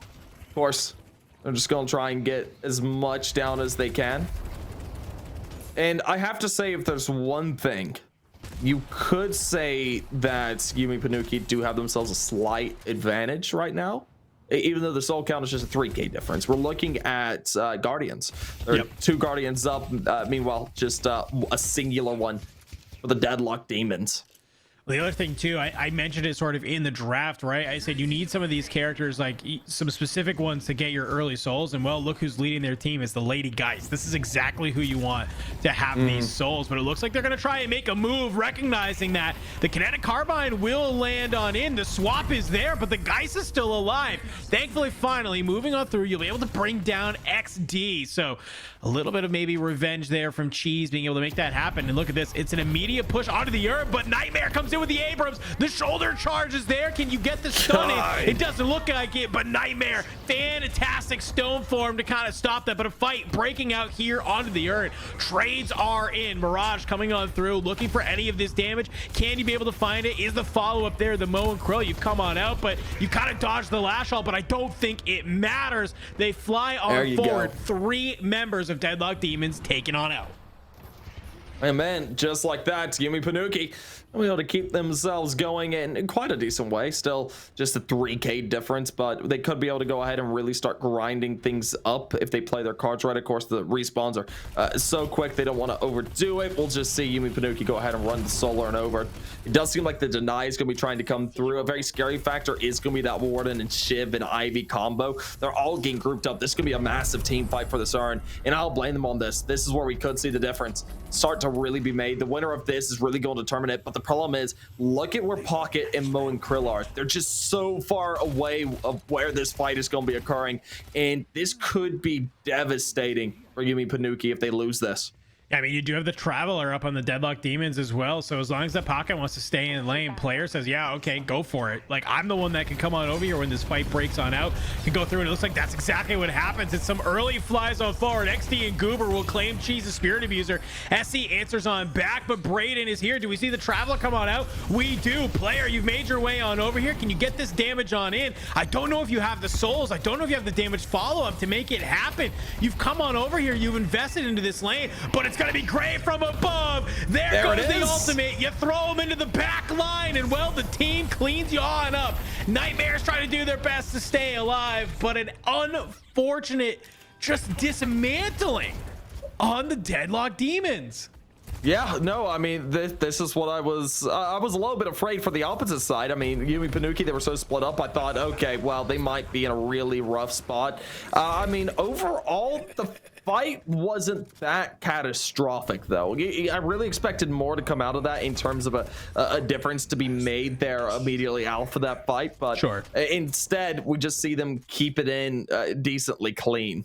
Of course, they're just going to try and get as much down as they can. And I have to say, if there's one thing, you could say that Yumi Panuki do have themselves a slight advantage right now. Even though the soul count is just a 3k difference. We're looking at Guardians. There are 2 Guardians up. Meanwhile, just a singular one. The Deadlock Demons. The other thing too, I mentioned it sort of in the draft, right? I said you need some of these characters, like some specific ones to get your early souls, and well, look who's leading their team is the Lady Geist. This is exactly who you want to have these souls, but it looks like they're going to try and make a move, recognizing that the Kinetic Carbine will land on in. The swap is there, but the Geist is still alive. Thankfully, finally, moving on through, you'll be able to bring down XD. So a little bit of maybe revenge there from Cheese being able to make that happen. And look at this, it's an immediate push onto the Urn, but Nightmare comes in with the Abrams. The shoulder charge is there. Can you get the stun in? It doesn't look like it, but Nightmare, fantastic stone form to kind of stop that. But a fight breaking out here onto the urn. Trades are in. Mirage coming on through, looking for any of this damage. Can you be able to find it? Is the follow-up there? The Mo and Krill, you've come on out, but you kind of dodged the lash all, but I don't think it matters. They fly on forward. 3 members of Deadlock Demons taken on out. And man, just like that, Yumi Panuki will be able to keep themselves going in quite a decent way. Still just a 3k difference, but they could be able to go ahead and really start grinding things up if they play their cards right. Of course, the respawns are so quick, they don't want to overdo it. We'll just see Yumi Panuki go ahead and run the solar and over. It does seem like the deny is going to be trying to come through. A very scary factor is going to be that Warden and Shiv and Ivy combo. They're all getting grouped up. This is going to be a massive team fight for this urn, and I'll blame them on this. This is where we could see the difference start to really be made. The winner of this is really going to determine it, but the problem is, look at where Pocket and Mo and Krill are. They're just so far away of where this fight is going to be occurring, and this could be devastating for Yumi Panuki if they lose this. I mean, you do have the Traveler up on the Deadlock Demons as well, so as long as that Pocket wants to stay in lane, player says, yeah, okay, go for it. Like, I'm the one that can come on over here when this fight breaks on out, can go through, and it looks like that's exactly what happens. It's some early flies on forward. XD and Goober will claim Cheese the Spirit Abuser. SC answers on back, but Brayden is here. Do we see the Traveler come on out? We do. Player, you've made your way on over here. Can you get this damage on in? I don't know if you have the souls. I don't know if you have the damage follow-up to make it happen. You've come on over here. You've invested into this lane, but it's gonna be great from above. There goes the ultimate. You throw him into the back line, and well, the team cleans you on up. Nightmares trying to do their best to stay alive, but an unfortunate just dismantling on the Deadlock Demons. Yeah, no, I mean, this is what I was a little bit afraid for the opposite side. I mean, Yumi Panuki, they were so split up. I thought, okay, well, they might be in a really rough spot. I mean, overall, the fight wasn't that catastrophic, though. I really expected more to come out of that in terms of a difference to be made there immediately out for that fight. But sure, instead, we just see them keep it in decently clean.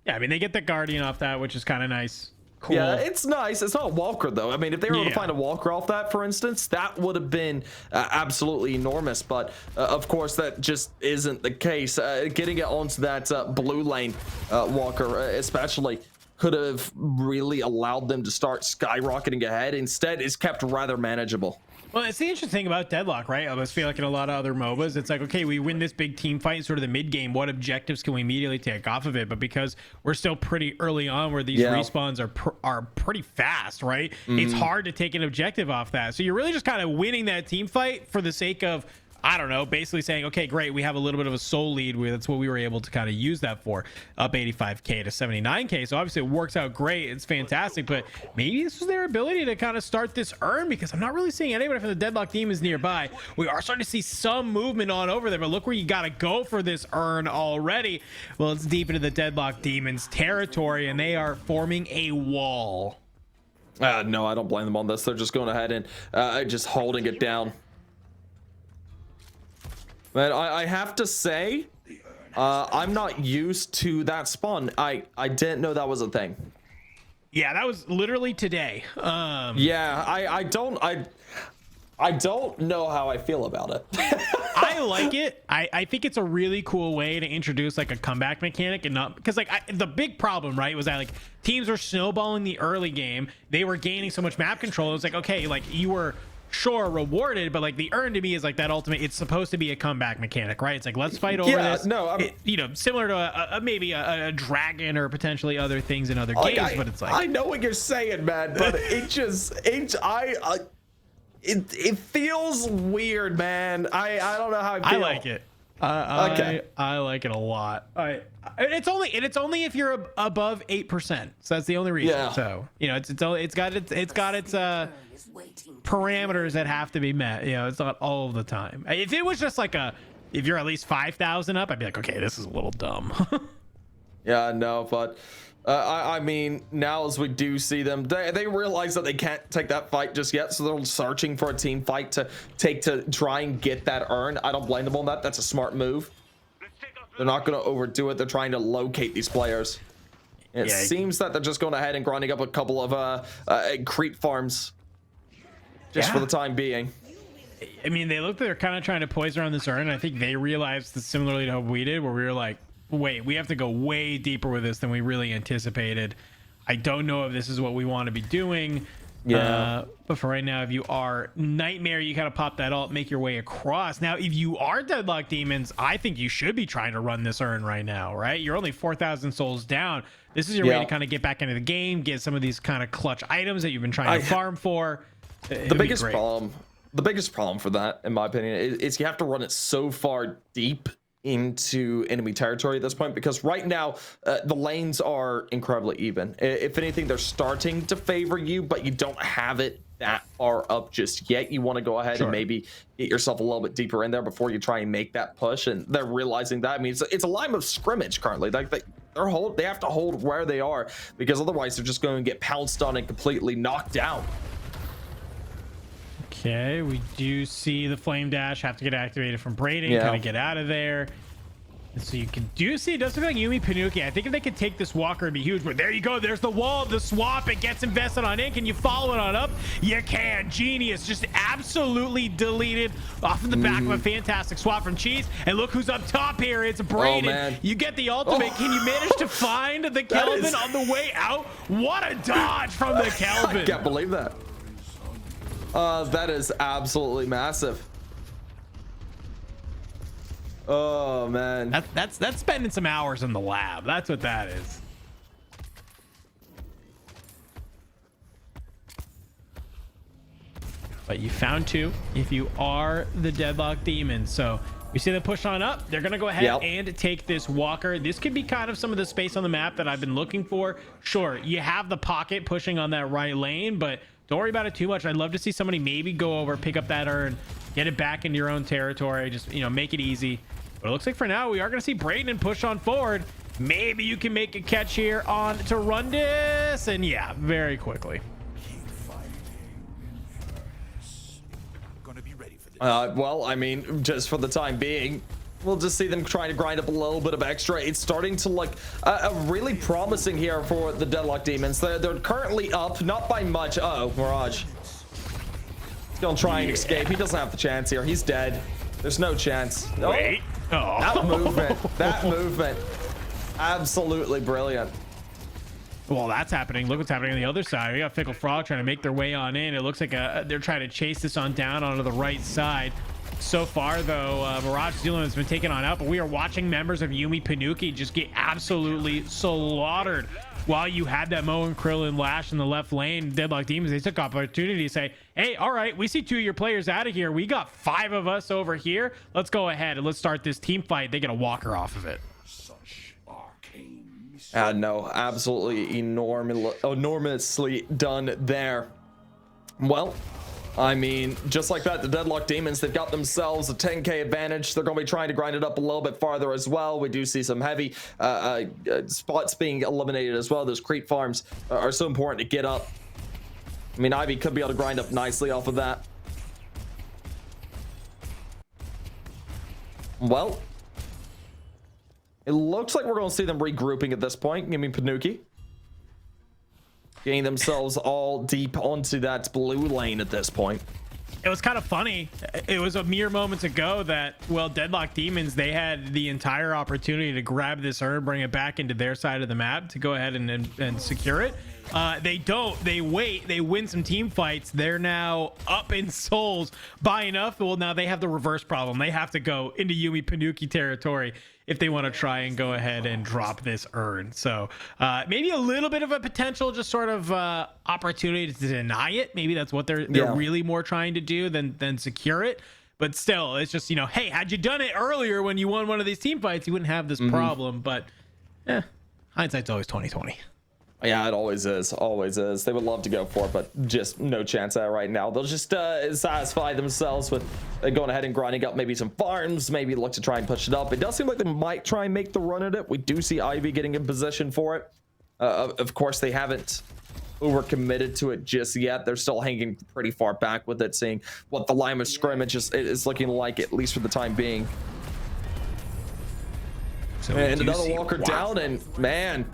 Yeah, I mean, they get the Guardian off that, which is kind of nice. Cool. Yeah, it's nice. It's not a Walker, though. I mean, if they were able to find a Walker off that, for instance, that would have been absolutely enormous. But, of course, that just isn't the case. Getting it onto that blue lane Walker, especially, could have really allowed them to start skyrocketing ahead. Instead, it's kept rather manageable. Well, it's the interesting thing about Deadlock, right? I just feel like in a lot of other MOBAs, it's like, okay, we win this big team fight in sort of the mid game. What objectives can we immediately take off of it? But because we're still pretty early on where these respawns are pretty fast, right? It's hard to take an objective off that. So you're really just kind of winning that team fight for the sake of, I don't know, basically saying, okay, great, we have a little bit of a soul lead. That's what we were able to kind of use that for, up 85k to 79k. So obviously it works out great. It's fantastic, but maybe this was their ability to kind of start this urn, because I'm not really seeing anybody from the Deadlock Demons nearby. We are starting to see some movement on over there, but look where you got to go for this urn already. Well, it's deep into the Deadlock Demons territory, and they are forming a wall. No, I don't blame them on this. They're just going ahead and just holding it down. But I have to say, I'm not used to that spawn. I didn't know that was a thing. Yeah, that was literally today. Yeah, I don't know how I feel about it. I like it. I think it's a really cool way to introduce like a comeback mechanic, and not because like the big problem, right, was that like teams were snowballing the early game. They were gaining so much map control. It was like, okay, like you were sure rewarded, but like the urn to me is like that ultimate. It's supposed to be a comeback mechanic, right? It's like, let's fight over this. No, you know, similar to maybe a dragon or potentially other things in other games. But it's like, I know what you're saying, man, but it feels weird, man. I don't know how I feel. I like it. Okay, I like it a lot. It's only if you're above 8%. So that's the only reason. Yeah. So you know, it's got its parameters that have to be met. You know, it's not all the time. If it was just like if you're at least 5,000 up, I'd be like, okay, this is a little dumb. Yeah, no, but I mean, now as we do see them, they realize that they can't take that fight just yet, so they're searching for a team fight to take to try and get that urn. I don't blame them on that. That's a smart move. They're not going to overdo it. They're trying to locate these players. It seems that they're just going ahead and grinding up a couple of creep farms just for the time being. I mean, they look like they're kind of trying to poise around this urn. And I think they realized this similarly to how we did, where we were like, wait, we have to go way deeper with this than we really anticipated. I don't know if this is what we want to be doing. Yeah. But for right now, if you are Nightmare, you kind of pop that ult, make your way across. Now, if you are Deadlock Demons, I think you should be trying to run this urn right now, right? You're only 4,000 souls down. This is your way to kind of get back into the game, get some of these kind of clutch items that you've been trying to farm for. The biggest problem for that, in my opinion, is you have to run it so far deep into enemy territory at this point, because right now the lanes are incredibly even. If anything, they're starting to favor you, but you don't have it that far up just yet. You want to go ahead and maybe get yourself a little bit deeper in there before you try and make that push, and they're realizing that. I mean, it's a line of scrimmage currently. Like they have to hold where they are, because otherwise they're just going to get pounced on and completely knocked down. Okay, we do see the flame dash have to get activated from Braden, kind of get out of there. And so you can see it does look like Yumi Panuki. I think if they could take this walker, it'd be huge. But there you go. There's the wall, the swap. It gets invested on in. Can you follow it on up? You can. Genius. Just absolutely deleted off of the back of a fantastic swap from Cheese. And look who's up top here. It's Braden. You get the ultimate. Can you manage to find the Kelvin on the way out? What a dodge from the Kelvin. I can't believe that. That is absolutely massive. Oh man, that's spending some hours in the lab. That's what that is. But you found two if you are the Deadlock Demon. So you see them push on up. They're gonna go ahead and take this walker. This could be kind of some of the space on the map that I've been looking for. Sure, you have the pocket pushing on that right lane, but don't worry about it too much. I'd love to see somebody maybe go over, pick up that urn, get it back into your own territory. Just, make it easy. But it looks like for now, we are going to see Braden push on forward. Maybe you can make a catch here on to Rundis. And yeah, very quickly. Well, I mean, just for the time being, we'll just see them trying to grind up a little bit of extra. It's starting to look really promising here for the Deadlock Demons. They're currently up, not by much. Uh-oh, Mirage. He's gonna try and escape. He doesn't have the chance here. He's dead. There's no chance. Wait. Oh. That movement. Absolutely brilliant. Well, that's happening. Look what's happening on the other side. We got Fickle Frog trying to make their way on in. It looks like they're trying to chase this on down onto the right side. So far, though, Mirage Zealand has been taken on out, but we are watching members of Yumi Panuki just get absolutely slaughtered. While you had that Mo and Krillin Lash in the left lane, Deadlock Demons, they took opportunity to say, hey, all right, we see 2 of your players out of here. We got 5 of us over here. Let's go ahead and let's start this team fight. They get a walker off of it. No, absolutely enormously done there. Well, I mean, just like that, the Deadlock Demons, they've got themselves a 10k advantage. They're going to be trying to grind it up a little bit farther as well. We do see some heavy spots being eliminated as well. Those creep farms are so important to get up. I mean, Ivy could be able to grind up nicely off of that. Well, it looks like we're going to see them regrouping at this point. Give me Panuki. Getting themselves all deep onto that blue lane at this point. It was kind of funny. It was a mere moments ago that, well, Deadlock Demons, they had the entire opportunity to grab this urn, bring it back into their side of the map to go ahead and secure it. They don't. They wait. They win some team fights. They're now up in souls by enough. Well, now they have the reverse problem. They have to go into Yumi Panuki territory if they want to try and go ahead and drop this urn. So maybe a little bit of a potential just sort of opportunity to deny it. Maybe that's what they're really more trying to do than secure it. But still, it's just, hey, had you done it earlier when you won one of these team fights, you wouldn't have this problem. But hindsight's always 20/20. Yeah, it always is. Always is. They would love to go for it, but just no chance at it right now. They'll just satisfy themselves with going ahead and grinding up maybe some farms, maybe look to try and push it up. It does seem like they might try and make the run at it. We do see Ivy getting in position for it. Of course, they haven't overcommitted to it just yet. They're still hanging pretty far back with it, seeing what the line of scrimmage is looking like, at least for the time being. So and another walker down, and man,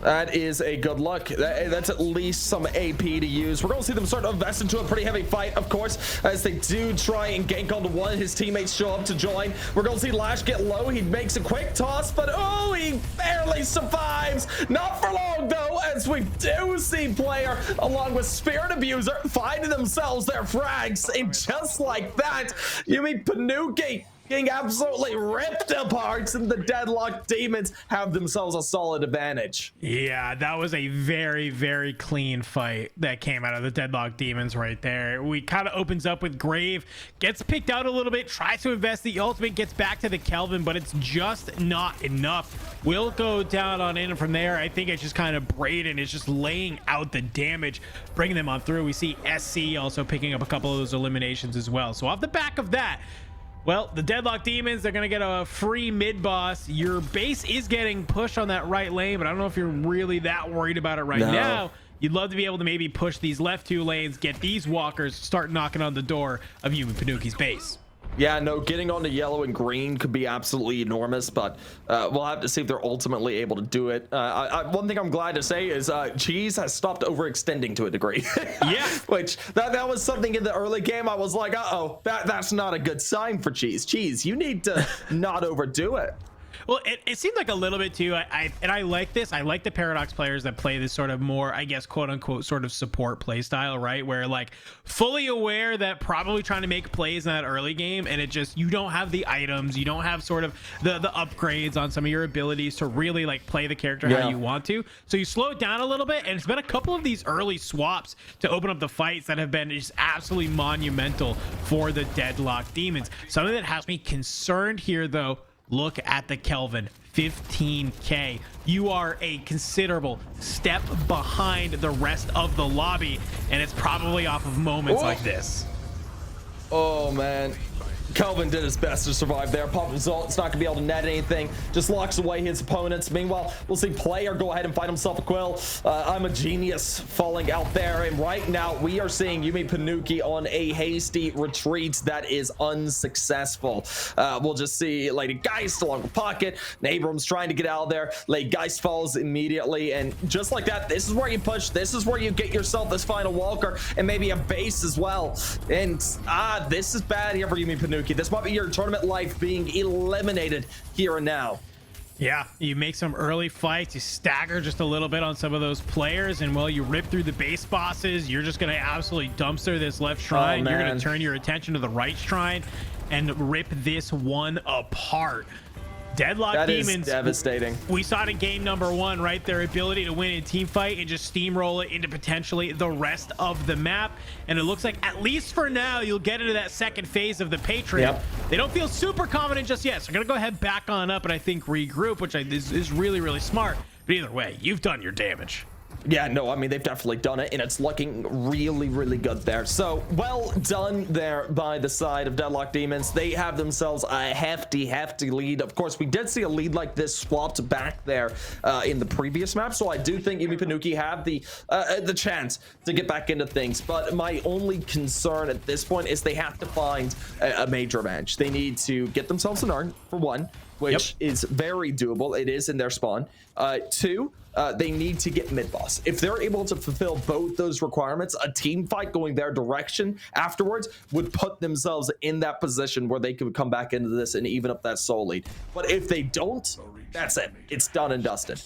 That is a good look. That's at least some AP to use. We're going to see them start to invest into a pretty heavy fight, of course, as they do try and gank onto one. His teammates show up to join. We're going to see Lash get low. He makes a quick toss, but oh, he barely survives. Not for long, though, as we do see Player, along with Spirit Abuser, finding themselves their frags. And just like that, Yumi Panuki getting absolutely ripped apart, and the Deadlock Demons have themselves a solid advantage. Yeah, that was a very, very clean fight that came out of the Deadlock Demons right there. We kind of opens up with Grave, gets picked out a little bit, tries to invest the ultimate, gets back to the Kelvin, but it's just not enough. Will go down on in, and from there, I think it's just kind of Braden is just laying out the damage, bringing them on through. We see SC also picking up a couple of those eliminations as well. So off the back of that, well, the Deadlock Demons, they're going to get a free mid boss. Your base is getting pushed on that right lane, but I don't know if you're really that worried about it right now. You'd love to be able to maybe push these left 2 lanes, get these walkers, start knocking on the door of Yumi Panuki's base. Yeah, no, getting onto yellow and green could be absolutely enormous, but we'll have to see if they're ultimately able to do it. One thing I'm glad to say is Cheese has stopped overextending to a degree. Yeah. Which, that was something in the early game I was like, uh-oh, that's not a good sign for Cheese. Cheese, you need to not overdo it. Well, it seemed like a little bit too. I like this. I like the Paradox players that play this sort of more, I guess, quote unquote, sort of support play style, right? Where like fully aware that probably trying to make plays in that early game, and it just, you don't have the items, you don't have sort of the upgrades on some of your abilities to really like play the character how you want to. So you slow it down a little bit, and it's been a couple of these early swaps to open up the fights that have been just absolutely monumental for the Deadlock Demons. Something that has me concerned here, though. Look at the Kelvin, 15k. You are a considerable step behind the rest of the lobby, and it's probably off of moments like this. Oh man, Kelvin did his best to survive there. Pop result, it's not gonna be able to net anything, just locks away his opponents. Meanwhile, we'll see Player go ahead and find himself a Quill. I'm a genius falling out there, and right now we are seeing Yumi Panuki on a hasty retreat that is unsuccessful. We'll just see Lady Geist along the pocket, and Abrams trying to get out of there. Lady Geist falls immediately, and just like that, this is where you push, this is where you get yourself this final walker and maybe a base as well. And this is bad here for Yumi Panuki. This might be your tournament life being eliminated here and now. Yeah, you make some early fights, you stagger just a little bit on some of those players, and while you rip through the base bosses, you're just going to absolutely dumpster this left shrine. You're going to turn your attention to the right shrine and rip this one apart. Deadlock Demons, is devastating. We saw it in game number 1, right? Their ability to win a team fight and just steamroll it into potentially the rest of the map. And it looks like, at least for now, you'll get into that second phase of the Patriot. They don't feel super confident just yet, so they're gonna go ahead back on up and I think regroup, which is really, really smart. But either way, you've done your damage. Yeah, no, I mean, they've definitely done it, and it's looking really, really good there. So, well done there by the side of Deadlock Demons. They have themselves a hefty lead. Of course, we did see a lead like this swapped back there in the previous map, so I do think Yumi Panuki have the chance to get back into things. But my only concern at this point is they have to find a major advantage. They need to get themselves an urn, for one, which is very doable. It is in their spawn. 2, they need to get mid boss. If they're able to fulfill both those requirements, a team fight going their direction afterwards would put themselves in that position where they could come back into this and even up that soul lead. But if they don't, that's it. It's done and dusted.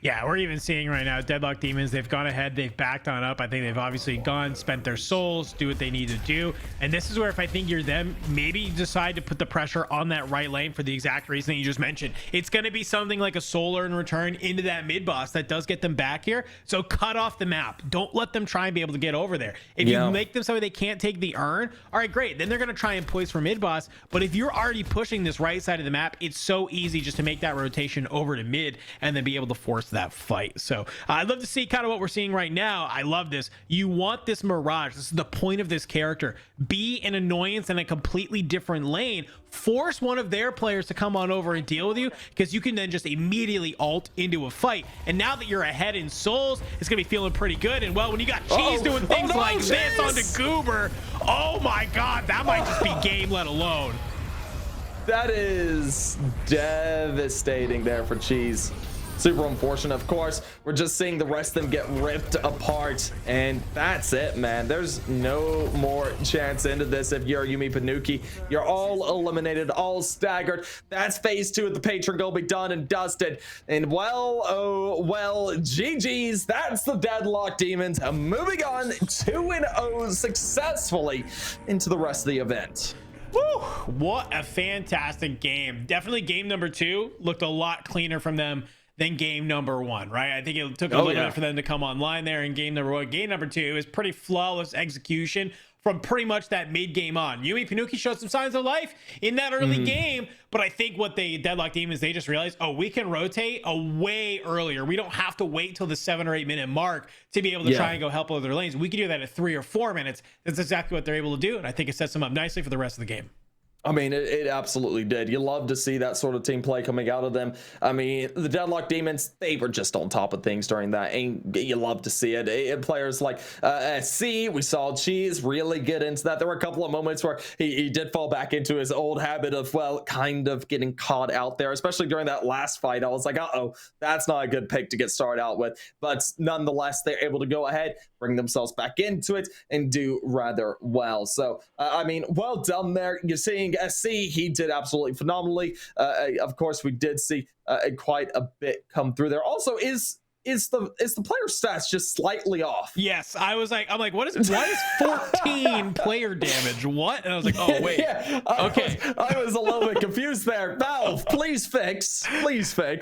Yeah, we're even seeing right now Deadlock Demons, they've gone ahead, they've backed on up. I think they've obviously gone, spent their souls, do what they need to do. And this is where, if I think you're them, maybe decide to put the pressure on that right lane for the exact reason that you just mentioned. It's going to be something like a solar in return into that mid boss that does get them back here. So cut off the map. Don't let them try and be able to get over there. If you make them so they can't take the urn, all right, great. Then they're going to try and poise for mid boss. But if you're already pushing this right side of the map, it's so easy just to make that rotation over to mid and then be able to force that fight. So I'd love to see kind of what we're seeing right now. I love this. You want this Mirage. This is the point of this character. Be an annoyance in a completely different lane. Force one of their players to come on over and deal with you, because you can then just immediately ult into a fight. And now that you're ahead in souls, it's gonna be feeling pretty good. And well, when you got Cheese doing things like this onto Goober, oh my god, that might just be game, let alone. That is devastating there for Cheese. Super unfortunate. Of course, we're just seeing the rest of them get ripped apart, and that's it, man. There's no more chance into this. If you're Yumi Panuki, you're all eliminated, all staggered. That's phase 2 of the patron gonna be done and dusted. And well, oh well, GG's. That's the Deadlock Demons moving on 2-0 successfully into the rest of the event. Woo, what a fantastic game. Definitely game number 2 looked a lot cleaner from them than game number 1, right? I think it took a little bit for them to come online there in game number 1. Game number 2 is pretty flawless execution from pretty much that mid game on. Yumi Panuki showed some signs of life in that early game, but I think what they Deadlock Demons, they just realized, oh, we can rotate a way earlier. We don't have to wait till the 7 or 8 minute mark to be able to try and go help other lanes. We can do that at 3 or 4 minutes. That's exactly what they're able to do, and I think it sets them up nicely for the rest of the game. I mean, it absolutely did. You love to see that sort of team play coming out of them. I mean, the Deadlock Demons, they were just on top of things during that, and you love to see it. Players like SC, we saw Cheese really get into that. There were a couple of moments where he did fall back into his old habit of, well, kind of getting caught out there, especially during that last fight. I was like, uh-oh, that's not a good pick to get started out with. But nonetheless, they're able to go ahead, bring themselves back into it, and do rather well. So, I mean, well done there. You're seeing SC, he did absolutely phenomenally. Of course, we did see quite a bit come through there. Also, is the player stats just slightly off? Yes, I'm like, what is 14 player damage? What? And I was like, oh wait, okay. I was a little bit confused there. Valve, please fix.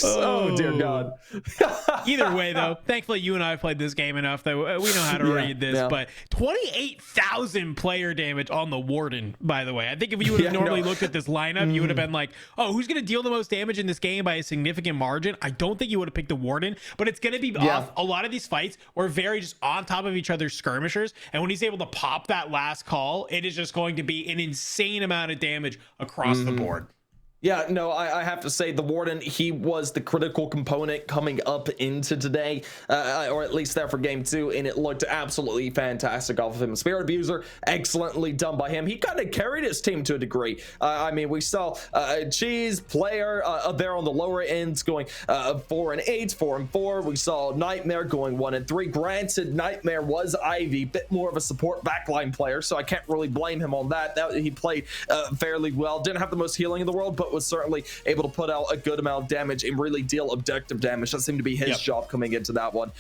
Oh dear God. Either way, though, thankfully you and I have played this game enough that we know how to read this. But 28,000 player damage on the Warden, by the way. I think if you would have normally looked at this lineup, you would have been like, oh, who's going to deal the most damage in this game by a significant margin? I don't think you would have picked the Warden, but it's going to be off. A lot of these fights were very just on top of each other's skirmishers, and when he's able to pop that last call, it is just going to be an insane amount of damage across the board. Yeah, no, I have to say the Warden, he was the critical component coming up into today, or at least there for game 2, and it looked absolutely fantastic off of him. Spirit Abuser, excellently done by him. He kind of carried his team to a degree. I mean, we saw Cheese, Player there on the lower ends going 4 and 8, 4 and 4. We saw Nightmare going 1 and 3. Granted, Nightmare was Ivy, bit more of a support backline player, so I can't really blame him on that. He played fairly well. Didn't have the most healing in the world, but was certainly able to put out a good amount of damage and really deal objective damage. That seemed to be his job coming into that one.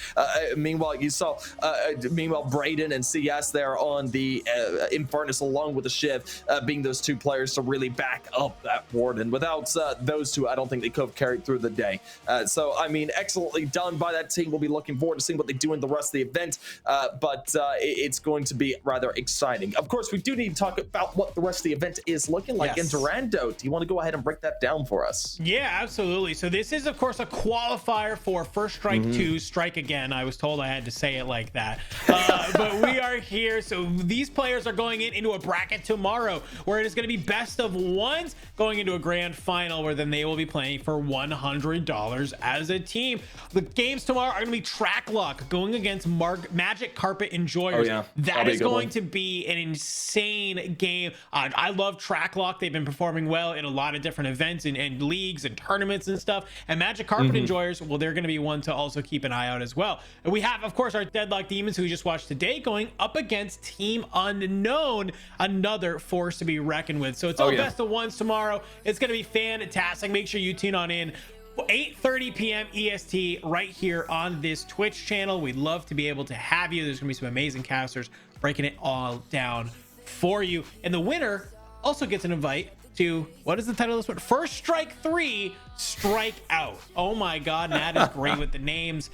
Meanwhile, you saw Brayden and CS there on the Infernus along with the Shiv being those two players to really back up that Warden. Without those two, I don't think they could have carried through the day. So, I mean, excellently done by that team. We'll be looking forward to seeing what they do in the rest of the event, but it's going to be rather exciting. Of course, we do need to talk about what the rest of the event is looking like in Durando. Do you want to go ahead and break that down for us? Yeah, absolutely. So this is, of course, a qualifier for First Strike 2, Strike Again. I was told I had to say it like that. But we are here. So these players are going into a bracket tomorrow where it is going to be best of ones going into a grand final where then they will be playing for $100 as a team. The games tomorrow are going to be Track Lock going against Magic Carpet Enjoyers. That is going to be an insane game. I love Track Lock. They've been performing well in a lot of different events and leagues and tournaments and stuff. And Magic Carpet Enjoyers, well, they're going to be one to also keep an eye out as well. And we have, of course, our Deadlock Demons, who we just watched today, going up against Team Unknown, another force to be reckoned with. So it's all best of ones tomorrow. It's going to be fantastic. Make sure you tune on in 8:30 p.m. EST right here on this Twitch channel. We'd love to be able to have you. There's gonna be some amazing casters breaking it all down for you, and the winner also gets an invite to, what is the title of this one? First Strike 3 Strike Out. Oh my god, Matt is great with the names.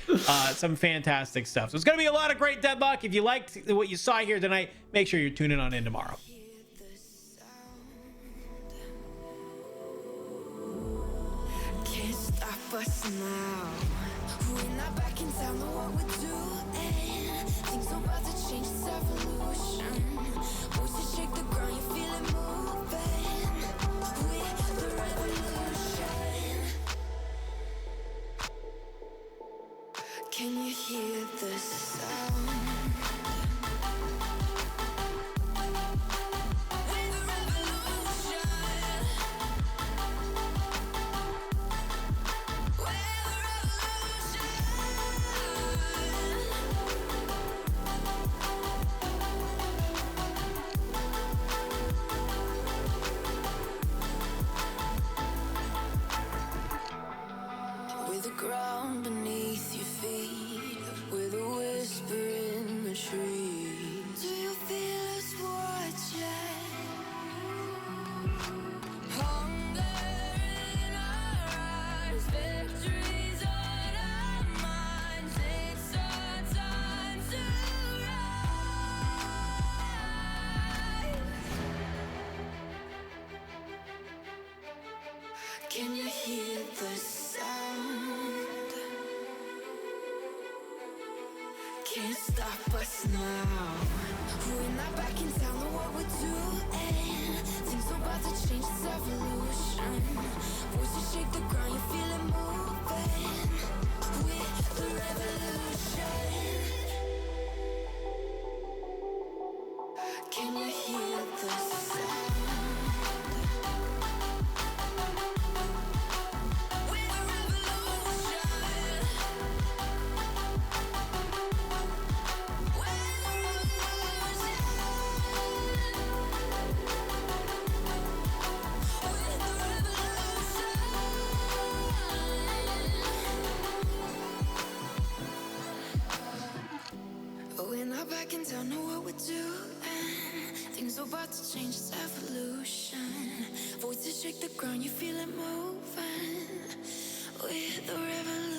Some fantastic stuff. So it's gonna be a lot of great Deadlock. If you liked what you saw here tonight, make sure you're tuning on in tomorrow. Us now. We're not back in town, know what we're doing. Things are about to change, it's evolution. Voices shake the ground, you feel it moving. We're the revolution. Can you hear the sound? We're the revolution. can't stop us now. We're not back in town, know what we're doing. Things are about to change, it's evolution. Voices shake the ground, you feel it moving. With the revolution. Can you hear the sound? We're not back in town, know what we're doing. Things are about to change, it's evolution. Voices shake the ground, you feel it moving. With the revolution.